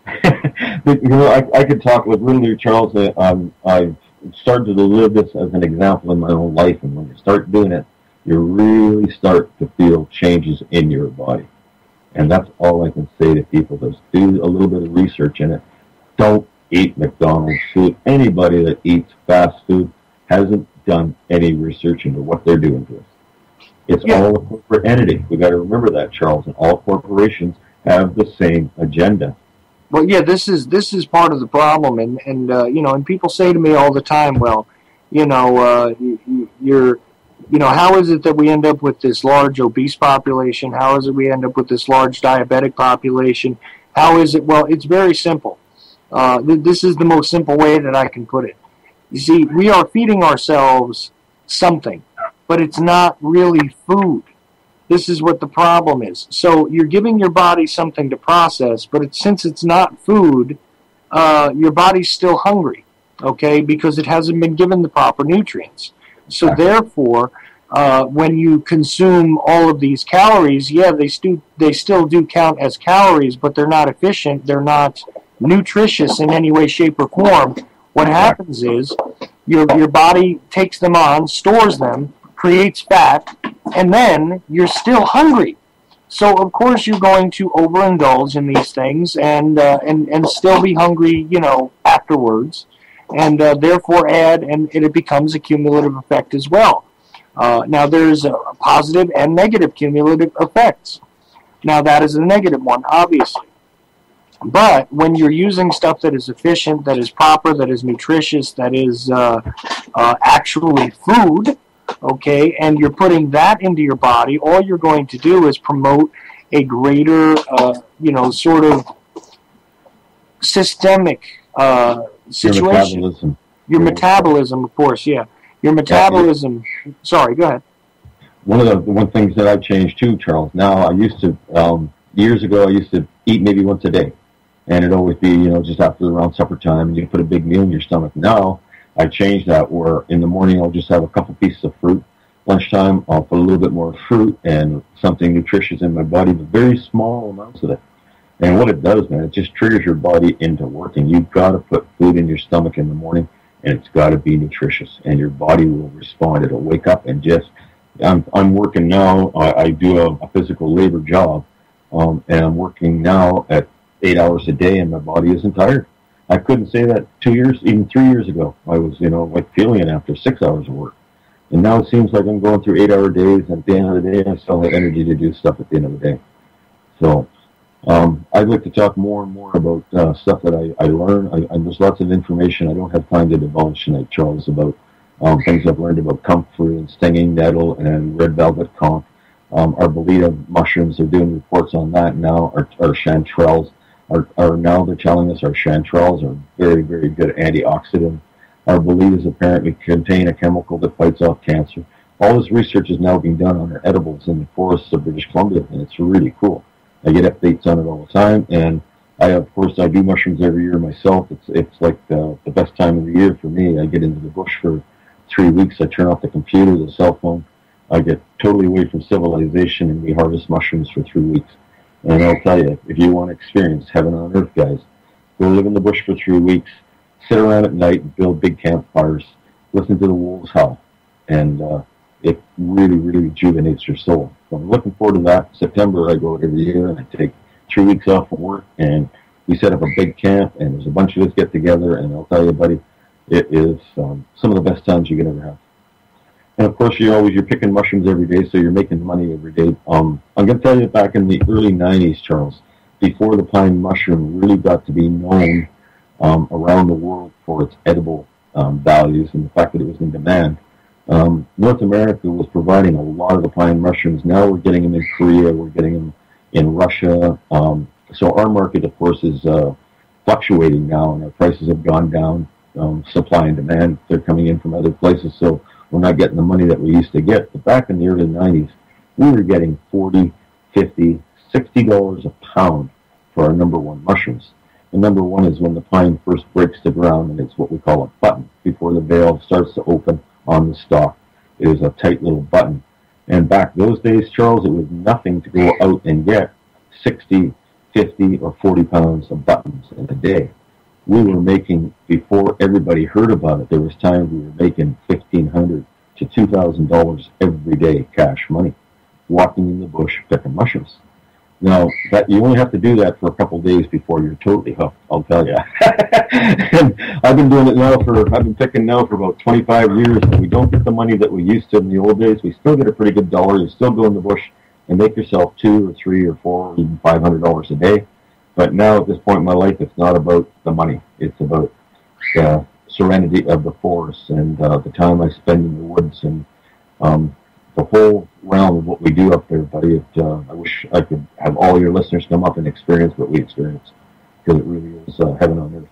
I could talk with literally, Charles. I've started to live this as an example in my own life, and when you start doing it, you really start to feel changes in your body. And that's all I can say to people. Just do a little bit of research in it. Don't eat McDonald's food. Anybody that eats fast food hasn't done any research into what they're doing to us. It's all a corporate entity. We've got to remember that, Charles. And all corporations have the same agenda. Well, yeah, this is part of the problem, and people say to me all the time, well, how is it that we end up with this large obese population? How is it we end up with this large diabetic population? How is it? Well, it's very simple. This is the most simple way that I can put it. You see, we are feeding ourselves something, but it's not really food. This is what the problem is. So you're giving your body something to process, but since it's not food, your body's still hungry, okay, because it hasn't been given the proper nutrients. So therefore, when you consume all of these calories, they still do count as calories, but they're not efficient. They're not nutritious in any way, shape, or form. What happens is your body takes them on, stores them, creates fat, and then you're still hungry. So of course you're going to overindulge in these things and still be hungry, afterwards, and therefore and it becomes a cumulative effect as well. Now there's a positive and negative cumulative effects. Now that is a negative one, obviously. But when you're using stuff that is efficient, that is proper, that is nutritious, that is actually food, okay, and you're putting that into your body, all you're going to do is promote a greater, sort of systemic situation. Your metabolism, of course, yeah. Your metabolism. Sorry, go ahead. One of the things that I've changed too, Charles. Now I used to years ago I used to eat maybe once a day, and it'd always be just after around supper time, and you put a big meal in your stomach. Now I changed that where in the morning I'll just have a couple pieces of fruit. Lunchtime I'll put a little bit more fruit and something nutritious in my body, but very small amounts of it. And what it does, man, it just triggers your body into working. You've got to put food in your stomach in the morning, and it's got to be nutritious, and your body will respond. It'll wake up and just. I'm working now. I do a physical labor job, and I'm working now at 8 hours a day, and my body isn't tired. I couldn't say that 2 years, even 3 years ago. I was, feeling it after 6 hours of work. And now it seems like I'm going through 8 hour days, and at the end of the day, I still have energy to do stuff at the end of the day. So, I'd like to talk more and more about stuff that I learn. There's lots of information I don't have time to divulge tonight, Charles, about things I've learned about comfrey and stinging nettle and red velvet conch. Arboleta mushrooms, they're doing reports on that now. Our chanterelles are now they're telling us our chanterelles are very, very good antioxidant. Arbolitas apparently contain a chemical that fights off cancer. All this research is now being done on our edibles in the forests of British Columbia, and it's really cool. I get updates on it all the time, and I do mushrooms every year myself. It's like the best time of the year for me. I get into the bush for 3 weeks. I turn off the computer, the cell phone. I get totally away from civilization, and we harvest mushrooms for 3 weeks. And I'll tell you, if you want to experience heaven on earth, guys, go live in the bush for 3 weeks, sit around at night and build big campfires, listen to the wolves howl, and it really, really rejuvenates your soul. So I'm looking forward to that. September, I go every year, and I take 3 weeks off from work, and we set up a big camp, and there's a bunch of us get together, and I'll tell you, buddy, it is some of the best times you can ever have. And of course, you're picking mushrooms every day, so you're making money every day. I'm going to tell you, back in the early 90s, Charles, before the pine mushroom really got to be known around the world for its edible values and the fact that it was in demand, North America was providing a lot of the pine mushrooms. Now we're getting them in Korea, we're getting them in Russia. So our market, of course, is fluctuating now, and our prices have gone down. Supply and demand, they're coming in from other places, so we're not getting the money that we used to get. But back in the early 90s, we were getting $40, $50, $60 a pound for our number one mushrooms. And number one is when the pine first breaks the ground, and it's what we call a button. Before the valve starts to open on the stalk, it is a tight little button. And back those days, Charles, it was nothing to go out and get 60, 50, or 40 pounds of buttons in a day. We were making, before everybody heard about it, there was times we were making $1,500 to $2,000 every day cash money, walking in the bush picking mushrooms. Now, that you only have to do that for a couple of days before you're totally hooked, I'll tell you. And I've been doing it now I've been picking now for about 25 years, and we don't get the money that we used to in the old days. We still get a pretty good dollar. You still go in the bush and make yourself $2 or $3 or $4 or even $500 a day. But now at this point in my life, it's not about the money. It's about the serenity of the forest and the time I spend in the woods and the whole realm of what we do up there, buddy. I wish I could have all your listeners come up and experience what we experience, because it really is heaven on earth.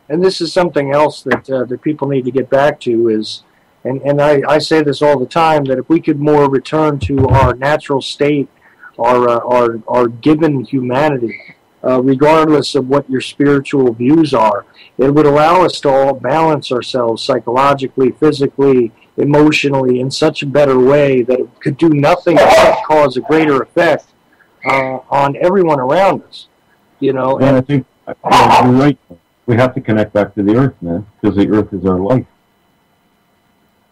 And this is something else that that people need to get back to is, and I say this all the time, that if we could more return to our natural state, our given humanity, regardless of what your spiritual views are, it would allow us to all balance ourselves psychologically, physically, emotionally in such a better way that it could do nothing but cause a greater effect on everyone around us. You know, and I think you're right. We have to connect back to the earth, man, because the earth is our life.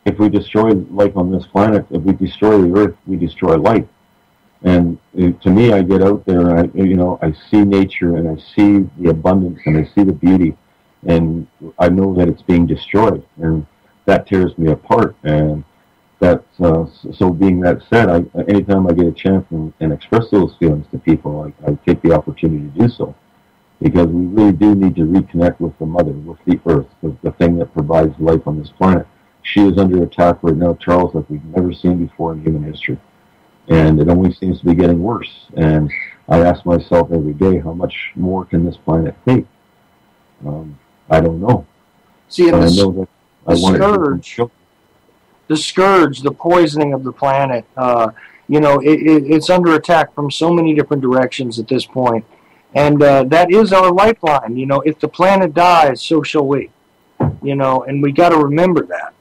If we destroy life on this planet, if we destroy the earth, we destroy life. And to me, I get out there and I see nature and I see the abundance and I see the beauty, and I know that it's being destroyed, and that tears me apart. And that's so. Being that said, anytime I get a chance and express those feelings to people, I take the opportunity to do so, because we really do need to reconnect with the mother, with the earth, with the thing that provides life on this planet. She is under attack right now, Charles, like we've never seen before in human history. And it only seems to be getting worse. And I ask myself every day, how much more can this planet take? I don't know. See, and the scourge, the poisoning of the planet, it's under attack from so many different directions at this point. And that is our lifeline. If the planet dies, so shall we. And we got to remember that.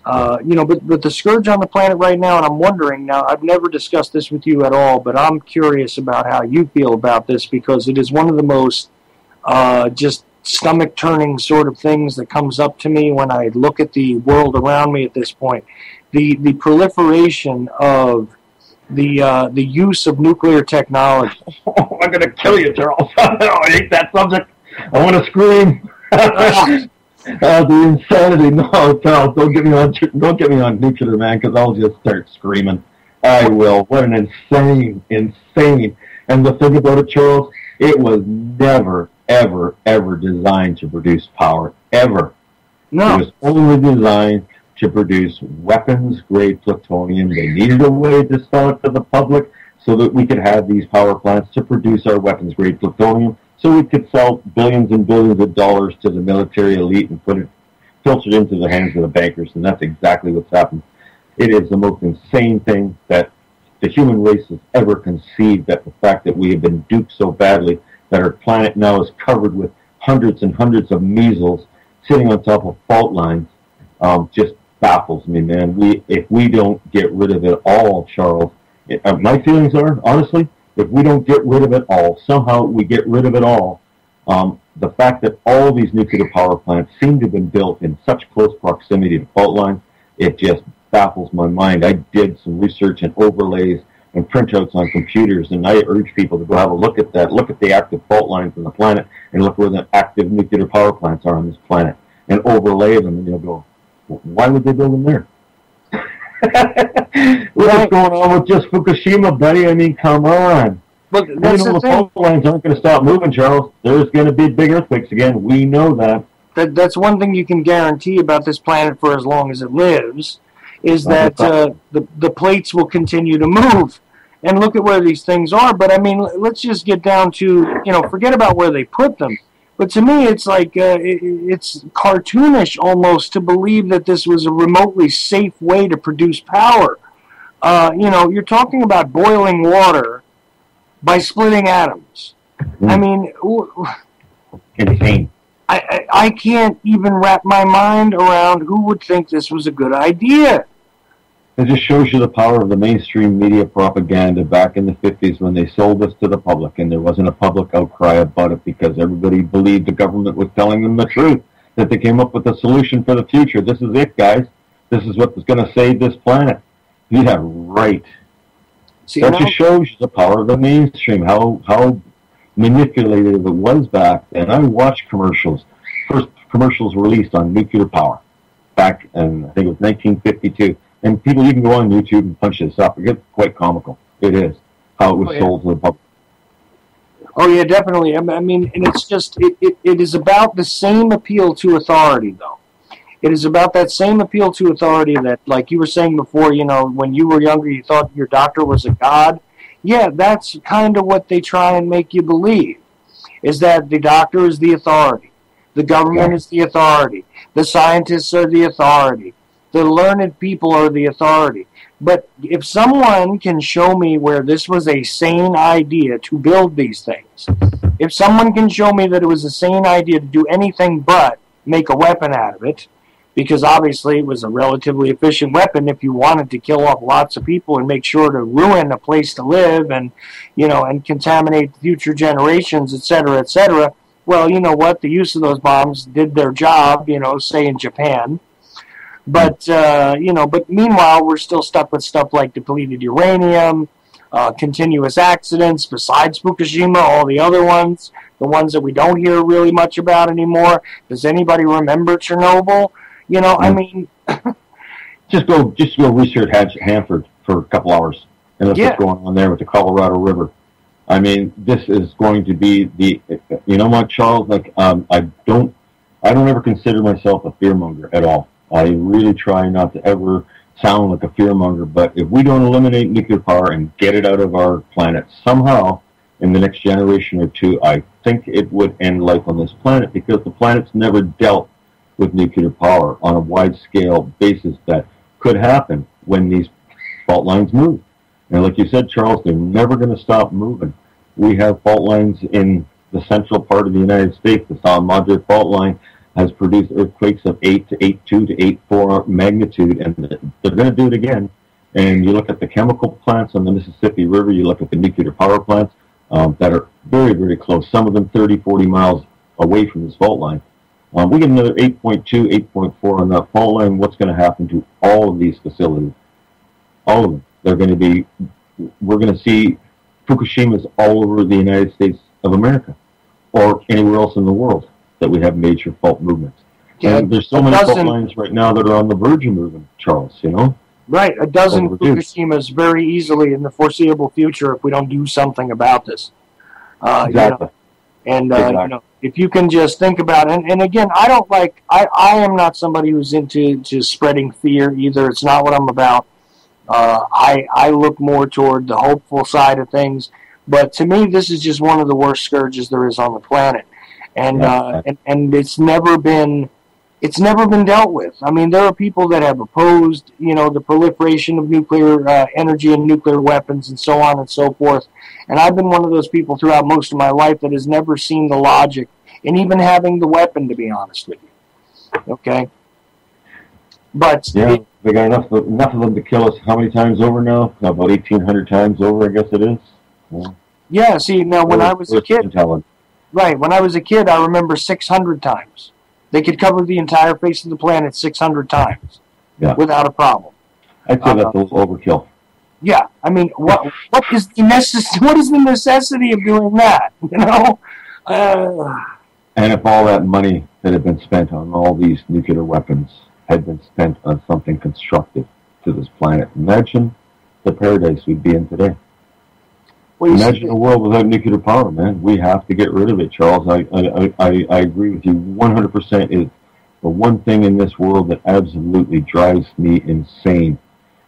But the scourge on the planet right now, and I'm wondering now, I've never discussed this with you at all, but I'm curious about how you feel about this, because it is one of the most just stomach-turning sort of things that comes up to me when I look at the world around me at this point. The proliferation of the use of nuclear technology. Oh, I'm going to kill you, Charles. I hate that subject. I want to scream. The insanity. No, Charles, don't get me on nuclear, man, because I'll just start screaming. I will. What an insane. And the thing about it, Charles, it was never, ever, ever designed to produce power, ever. No. It was only designed to produce weapons-grade plutonium. They needed a way to sell it to the public so that we could have these power plants to produce our weapons-grade plutonium, so we could sell billions and billions of dollars to the military elite and filter it into the hands of the bankers, and that's exactly what's happened. It is the most insane thing that the human race has ever conceived, that the fact that we have been duped so badly that our planet now is covered with hundreds and hundreds of measles sitting on top of fault lines, just baffles me, man. If we don't get rid of it all, Charles, my feelings are, honestly, if we don't get rid of it all, somehow we get rid of it all, the fact that all these nuclear power plants seem to have been built in such close proximity to fault lines, it just baffles my mind. I did some research and overlays and printouts on computers, and I urge people to go have a look at that. Look at the active fault lines on the planet, and look where the active nuclear power plants are on this planet, and overlay them, and you'll go, why would they build them there? What's going on with just Fukushima, buddy? I mean, come on. Look, that's the fault lines aren't going to stop moving, Charles. There's going to be big earthquakes again. We know that. That's one thing you can guarantee about this planet for as long as it lives, is that the plates will continue to move. And look at where these things are. But, I mean, let's just get down to, forget about where they put them. But to me, it's like, it's cartoonish almost to believe that this was a remotely safe way to produce power. You're talking about boiling water by splitting atoms. I mean, Insane. I can't even wrap my mind around who would think this was a good idea. It just shows you the power of the mainstream media propaganda back in the 50s when they sold us to the public, and there wasn't a public outcry about it because everybody believed the government was telling them the truth, that they came up with a solution for the future. This is it, guys. This is what's going to save this planet. Yeah, right. See, that just shows you the power of the mainstream, how manipulated it was back then. I watched commercials. First commercials released on nuclear power back in, I think it was 1952. And people, you can go on YouTube and punch this up. It's quite comical. It is, how it was sold to the public. Oh, yeah, definitely. I mean, and it's just, it is about the same appeal to authority, though. It is about that same appeal to authority that, like you were saying before, you know, when you were younger, you thought your doctor was a god. Yeah, that's kind of what they try and make you believe, is that the doctor is the authority. The government is the authority. The scientists are the authority. The learned people are the authority. But if someone can show me where this was a sane idea to build these things, if someone can show me that it was a sane idea to do anything but make a weapon out of it, because obviously it was a relatively efficient weapon if you wanted to kill off lots of people and make sure to ruin a place to live and, you know, and contaminate future generations, et cetera, well, you know what? The use of those bombs did their job, you know, say in Japan. But, you know, but meanwhile, we're still stuck with stuff like depleted uranium, continuous accidents, besides Fukushima, all the other ones, the ones that we don't hear really much about anymore. Does anybody remember Chernobyl? You know, I mean... just go research Hanford for a couple hours and look what's going on there with the Colorado River. I mean, this is going to be the... You know what, Charles? Like, I don't ever consider myself a fearmonger at all. I really try not to ever sound like a fearmonger, but if we don't eliminate nuclear power and get it out of our planet somehow in the next generation or two, I think it would end life on this planet, because the planet's never dealt with nuclear power on a wide-scale basis that could happen when these fault lines move. And like you said, Charles, they're never going to stop moving. We have fault lines in the central part of the United States. The San Madre fault line has produced earthquakes of 8 to 8.2 to 8.4 magnitude, and they're going to do it again. And you look at the chemical plants on the Mississippi River, you look at the nuclear power plants that are very, very close, some of them 30, 40 miles away from this fault line. We get another 8.2, 8.4 on that fault line. What's going to happen to all of these facilities? All of them. We're going to see Fukushimas all over the United States of America or anywhere else in the world that we have major fault movements. Yeah, and there's so many fault lines right now that are on the verge of moving, Charles, you know? Right, a dozen Fukushimas very easily in the foreseeable future if we don't do something about this. Exactly. You know, and, you know, if you can just think about it, and again, I am not somebody who's into spreading fear either. It's not what I'm about. I look more toward the hopeful side of things, but to me, this is just one of the worst scourges there is on the planet. And and it's never been dealt with. I mean, there are people that have opposed, you know, the proliferation of nuclear energy and nuclear weapons and so on and so forth. And I've been one of those people throughout most of my life that has never seen the logic in even having the weapon, to be honest with you. Okay? But yeah, they got enough of them to kill us how many times over now? About 1,800 times over, I guess it is. Yeah, see, now when I was a kid... Right, when I was a kid, I remember 600 times. They could cover the entire face of the planet 600 times without a problem. I'd say that's a little overkill. Yeah, I mean, what is the necessity of doing that? You know, and if all that money that had been spent on all these nuclear weapons had been spent on something constructive to this planet, imagine the paradise we'd be in today. Well, imagine a world without nuclear power, man. We have to get rid of it, Charles. I agree with you 100%. Is the one thing in this world that absolutely drives me insane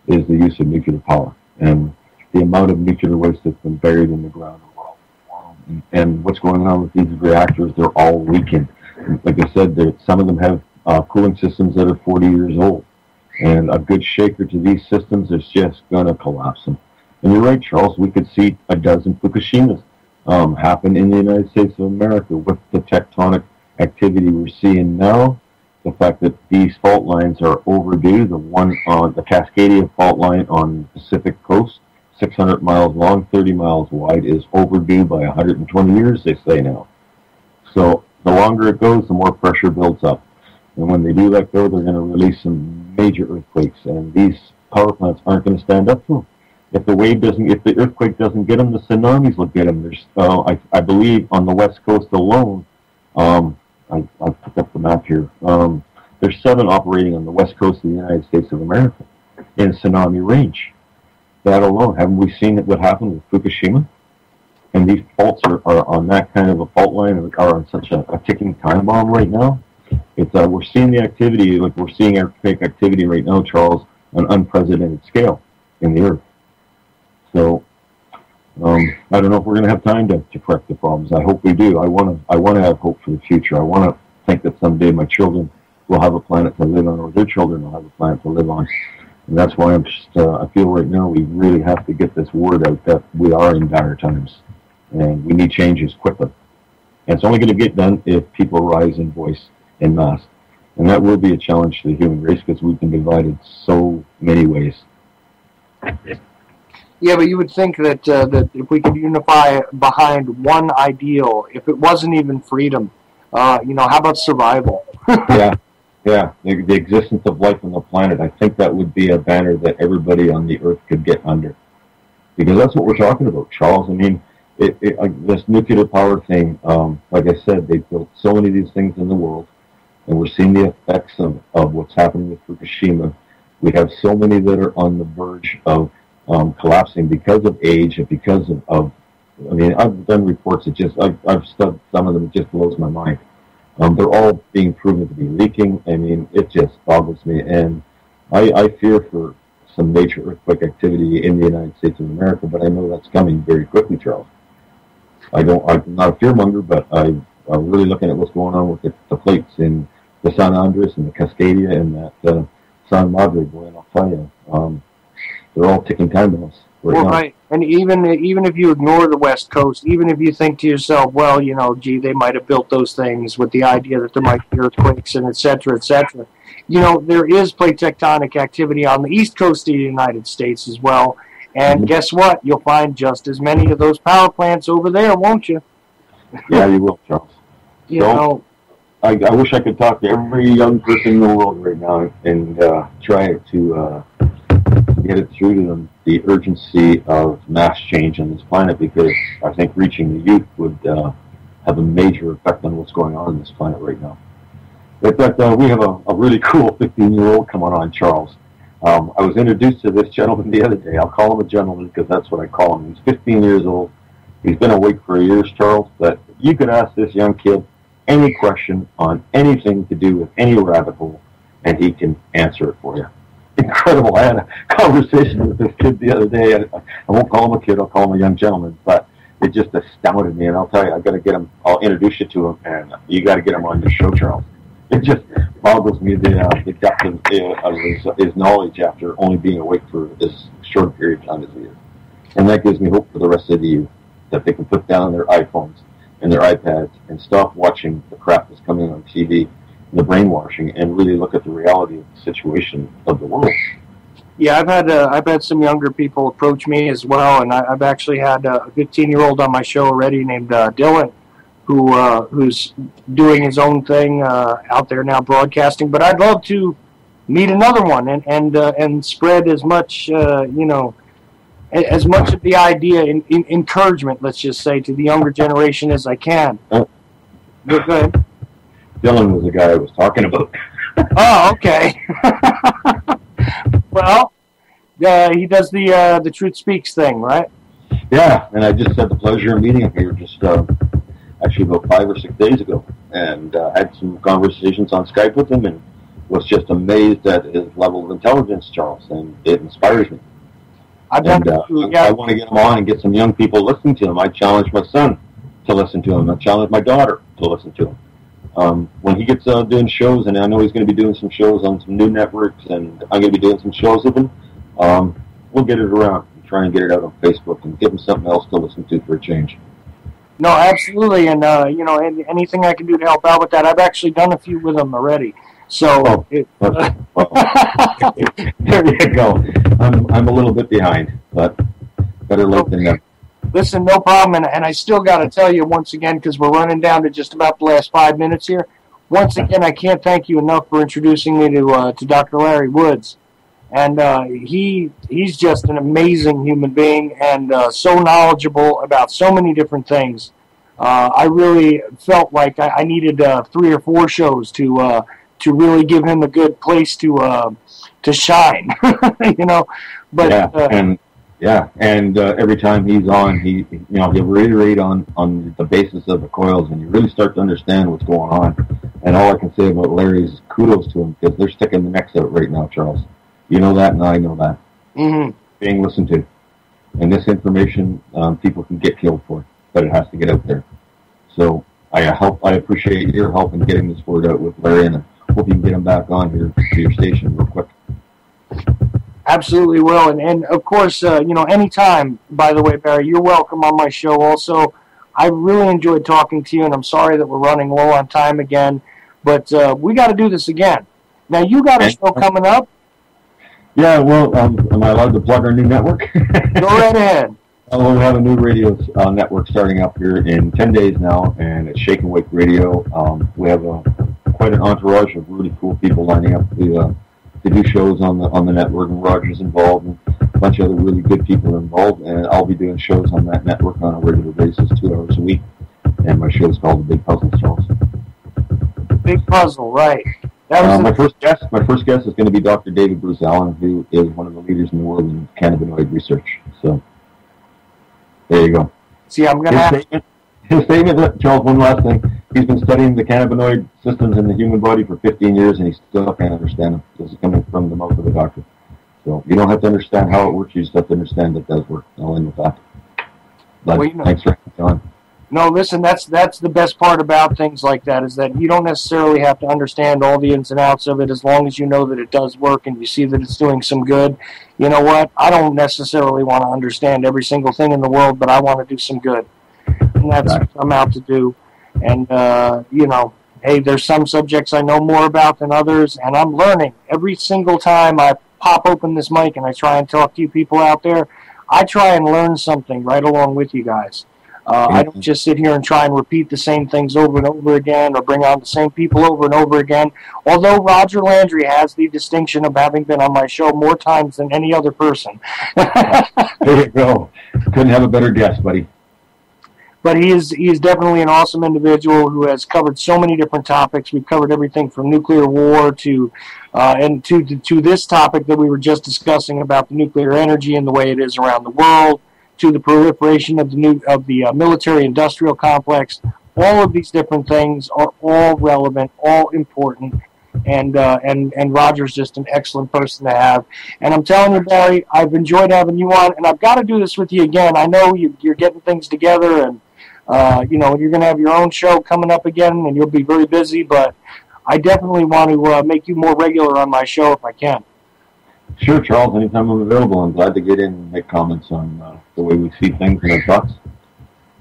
is the use of nuclear power and the amount of nuclear waste that's been buried in the ground around the world. And what's going on with these reactors, they're all leaking. Like I said, some of them have cooling systems that are 40 years old. And a good shaker to these systems is just going to collapse them. And you're right, Charles, we could see a dozen Fukushimas happen in the United States of America with the tectonic activity we're seeing now. The fact that these fault lines are overdue, the one on the Cascadia fault line on the Pacific coast, 600 miles long, 30 miles wide, is overdue by 120 years, they say now. So the longer it goes, the more pressure builds up. And when they do let go, they're going to release some major earthquakes, and these power plants aren't going to stand up to them. If the earthquake doesn't get them, the tsunamis will get them. There's, I believe, on the west coast alone, I picked up the map here. There's 7 operating on the west coast of the United States of America in tsunami range. That alone, haven't we seen what happened with Fukushima? And these faults are on that kind of a fault line, and are on such a ticking time bomb right now. It's we're seeing the activity, like we're seeing earthquake activity right now, Charles, on unprecedented scale in the earth. So I don't know if we're going to have time to correct the problems. I hope we do. I want to have hope for the future. I want to think that someday my children will have a planet to live on, or their children will have a planet to live on. And that's why I feel right now we really have to get this word out that we are in dire times, and we need changes quickly. And it's only going to get done if people rise in voice en masse. And that will be a challenge to the human race, because we've been divided so many ways. Yeah, but you would think that that if we could unify behind one ideal, if it wasn't even freedom, how about survival? Yeah. The existence of life on the planet, I think that would be a banner that everybody on the Earth could get under. Because that's what we're talking about, Charles. I mean, this nuclear power thing, like I said, they built so many of these things in the world, and we're seeing the effects of what's happening with Fukushima. We have so many that are on the verge of collapsing because of age and because of I mean, I've done reports that I've studied some of them, it just blows my mind. They're all being proven to be leaking. I mean, it just boggles me. And I fear for some major earthquake activity in the United States of America, but I know that's coming very quickly, Charles. I'm not a fearmonger, but I'm really looking at what's going on with the plates in the San Andres and the Cascadia and that San Madre, boy, and I'll tell you, they're all ticking time bombs. Right. And even if you ignore the West Coast, even if you think to yourself, well, they might have built those things with the idea that there might be earthquakes and et cetera, there is plate tectonic activity on the East Coast of the United States as well. And guess what? You'll find just as many of those power plants over there, won't you? Yeah, you will, Charles. I wish I could talk to every young person in the world right now and try to get it through to them, the urgency of mass change on this planet, because I think reaching the youth would have a major effect on what's going on this planet right now. In fact, we have a really cool 15-year-old coming on, Charles. I was introduced to this gentleman the other day. I'll call him a gentleman because that's what I call him. He's 15 years old. He's been awake for years, Charles, but you could ask this young kid any question on anything to do with any rabbit hole, and he can answer it for you. Incredible. I had a conversation with this kid the other day. I won't call him a kid, I'll call him a young gentleman, but it just astounded me, and I'll tell you, I've got to get him, I'll introduce you to him, and you got to get him on your show, Charles. It just boggles me the depth of his knowledge after only being awake for this short period of time as he is. And that gives me hope for the rest of the youth, that they can put down their iPhones and their iPads and stop watching the crap that's coming on TV and the brainwashing, and really look at the reality of the situation of the world. Yeah, I've had some younger people approach me as well, and I've actually had a 15-year-old on my show already named Dylan, who's doing his own thing out there now broadcasting. But I'd love to meet another one and spread as much as much of the idea in encouragement, let's just say, to the younger generation as I can. Go ahead. Dylan was the guy I was talking about. Oh, okay. Well, he does the Truth Speaks thing, right? Yeah, and I just had the pleasure of meeting him here just actually about 5 or 6 days ago, and had some conversations on Skype with him, and was just amazed at his level of intelligence, Charles, and it inspires me. I want to get him on and get some young people listening to him. I challenge my son to listen to him. I challenge my daughter to listen to him. When he gets doing shows, and I know he's going to be doing some shows on some new networks, and I'm going to be doing some shows with him, we'll get it around. try and get it out on Facebook and give them something else to listen to for a change. No, absolutely, and anything I can do to help out with that. I've actually done a few with them already. So there you go. I'm a little bit behind, but better late than never. Listen, no problem, and I still got to tell you once again, because we're running down to just about the last 5 minutes here. Once again, I can't thank you enough for introducing me to Dr. Larry Woods, and he's just an amazing human being and so knowledgeable about so many different things. I really felt like I needed 3 or 4 shows to really give him a good place to shine, you know. But and every time he's on, he'll reiterate on the basis of the coils, and you really start to understand what's going on. And all I can say about Larry is kudos to him, because they're sticking the necks out right now, Charles. You know that, and I know that. Mm-hmm. Being listened to, and this information people can get killed for, but it has to get out there. So I appreciate your help in getting this word out with Larry, and I hope you can get him back on here to your station real quick. Absolutely will, and of course, anytime, by the way, Barry, you're welcome on my show also. I really enjoyed talking to you, and I'm sorry that we're running low on time again, but we got to do this again. Now, you got a show coming up? Yeah, well, am I allowed to plug our new network? Go right ahead. We have a new radio network starting up here in 10 days now, and it's Shake and Wake Radio. We have quite an entourage of really cool people lining up to do shows on the network, and Roger's involved, and a bunch of other really good people are involved, and I'll be doing shows on that network on a regular basis, 2 hours a week, and my show is called The Big Puzzle, Charles. Big Puzzle, right. My first guest is going to be Dr. David Bruce Allen, who is one of the leaders in the world in cannabinoid research. So, there you go. See, I'm going to His statement, Charles, one last thing. He's been studying the cannabinoid systems in the human body for 15 years, and he still can't understand them. This is coming from the mouth of a doctor. So you don't have to understand how it works. You just have to understand that it does work. I'll end with that. But thanks for having me on. No, listen, that's the best part about things like that, is that you don't necessarily have to understand all the ins and outs of it, as long as you know that it does work and you see that it's doing some good. You know what? I don't necessarily want to understand every single thing in the world, but I want to do some good. And that's what I'm out to do. And, hey, there's some subjects I know more about than others, and I'm learning. Every single time I pop open this mic and I try and talk to you people out there, I try and learn something right along with you guys. I don't just sit here and try and repeat the same things over and over again, or bring on the same people over and over again. Although Roger Landry has the distinction of having been on my show more times than any other person. There you go. Couldn't have a better guest, buddy. But he is definitely an awesome individual who has covered so many different topics. We've covered everything from nuclear war to this topic that we were just discussing about the nuclear energy and the way it is around the world, to the proliferation of the military-industrial complex. All of these different things are all relevant, all important, and Roger's just an excellent person to have. And I'm telling you, Barry, I've enjoyed having you on, and I've got to do this with you again. I know you're getting things together, and you're going to have your own show coming up again, and you'll be very busy, but I definitely want to make you more regular on my show if I can. Sure, Charles. Anytime I'm available, I'm glad to get in and make comments on the way we see things and our thoughts.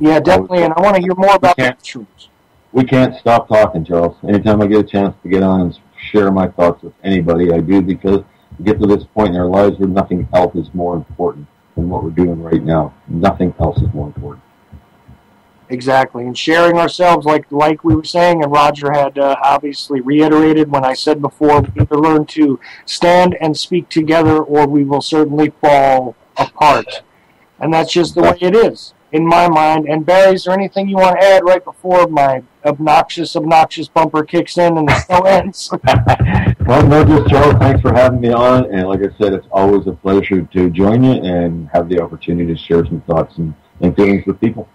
Yeah, definitely, and I want to hear more about the mushrooms. We can't stop talking, Charles. Anytime I get a chance to get on and share my thoughts with anybody, I do, because we get to this point in our lives where nothing else is more important than what we're doing right now. Nothing else is more important. Exactly, and sharing ourselves, like we were saying, and Roger had obviously reiterated when I said before, we either learn to stand and speak together, or we will certainly fall apart. And that's just the way it is, in my mind. And Barry, is there anything you want to add right before my obnoxious bumper kicks in and the show ends? Well, no, just Charles, thanks for having me on, and like I said, it's always a pleasure to join you and have the opportunity to share some thoughts and feelings with people.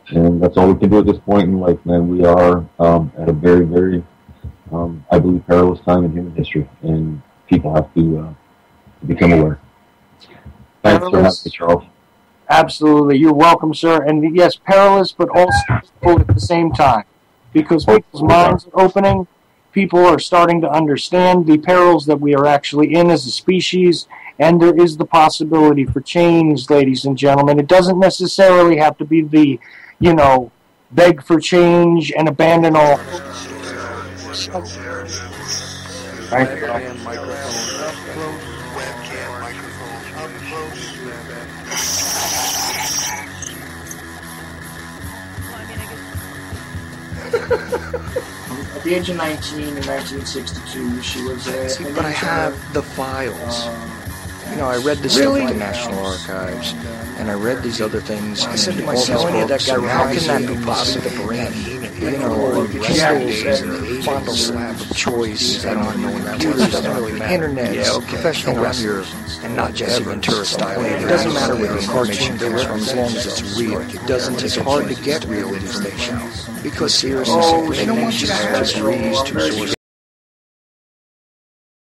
And that's all we can do at this point in life, man. We are at a very, very, I believe, perilous time in human history, and people have to become aware. Thanks for having me, Charles. Absolutely. You're welcome, sir. And yes, perilous, but also peaceful at the same time, because people's minds are opening. People are starting to understand the perils that we are actually in as a species, And there is the possibility for change, ladies and gentlemen. It doesn't necessarily have to be the, beg for change and abandon all. Right? At the age of 19 in 1962, she was See, but I have the files. I read this stuff at the National Archives, and I read these other things. I said to myself, how can that be possible? The brain, pistols and fondle slab of choice. I don't know what computers, internet, professional wrestlers, and not Jesse Ventura style. It doesn't matter where the information comes from as long as it's real. It's hard to get real information because seriously, they don't want you to have just read two sources.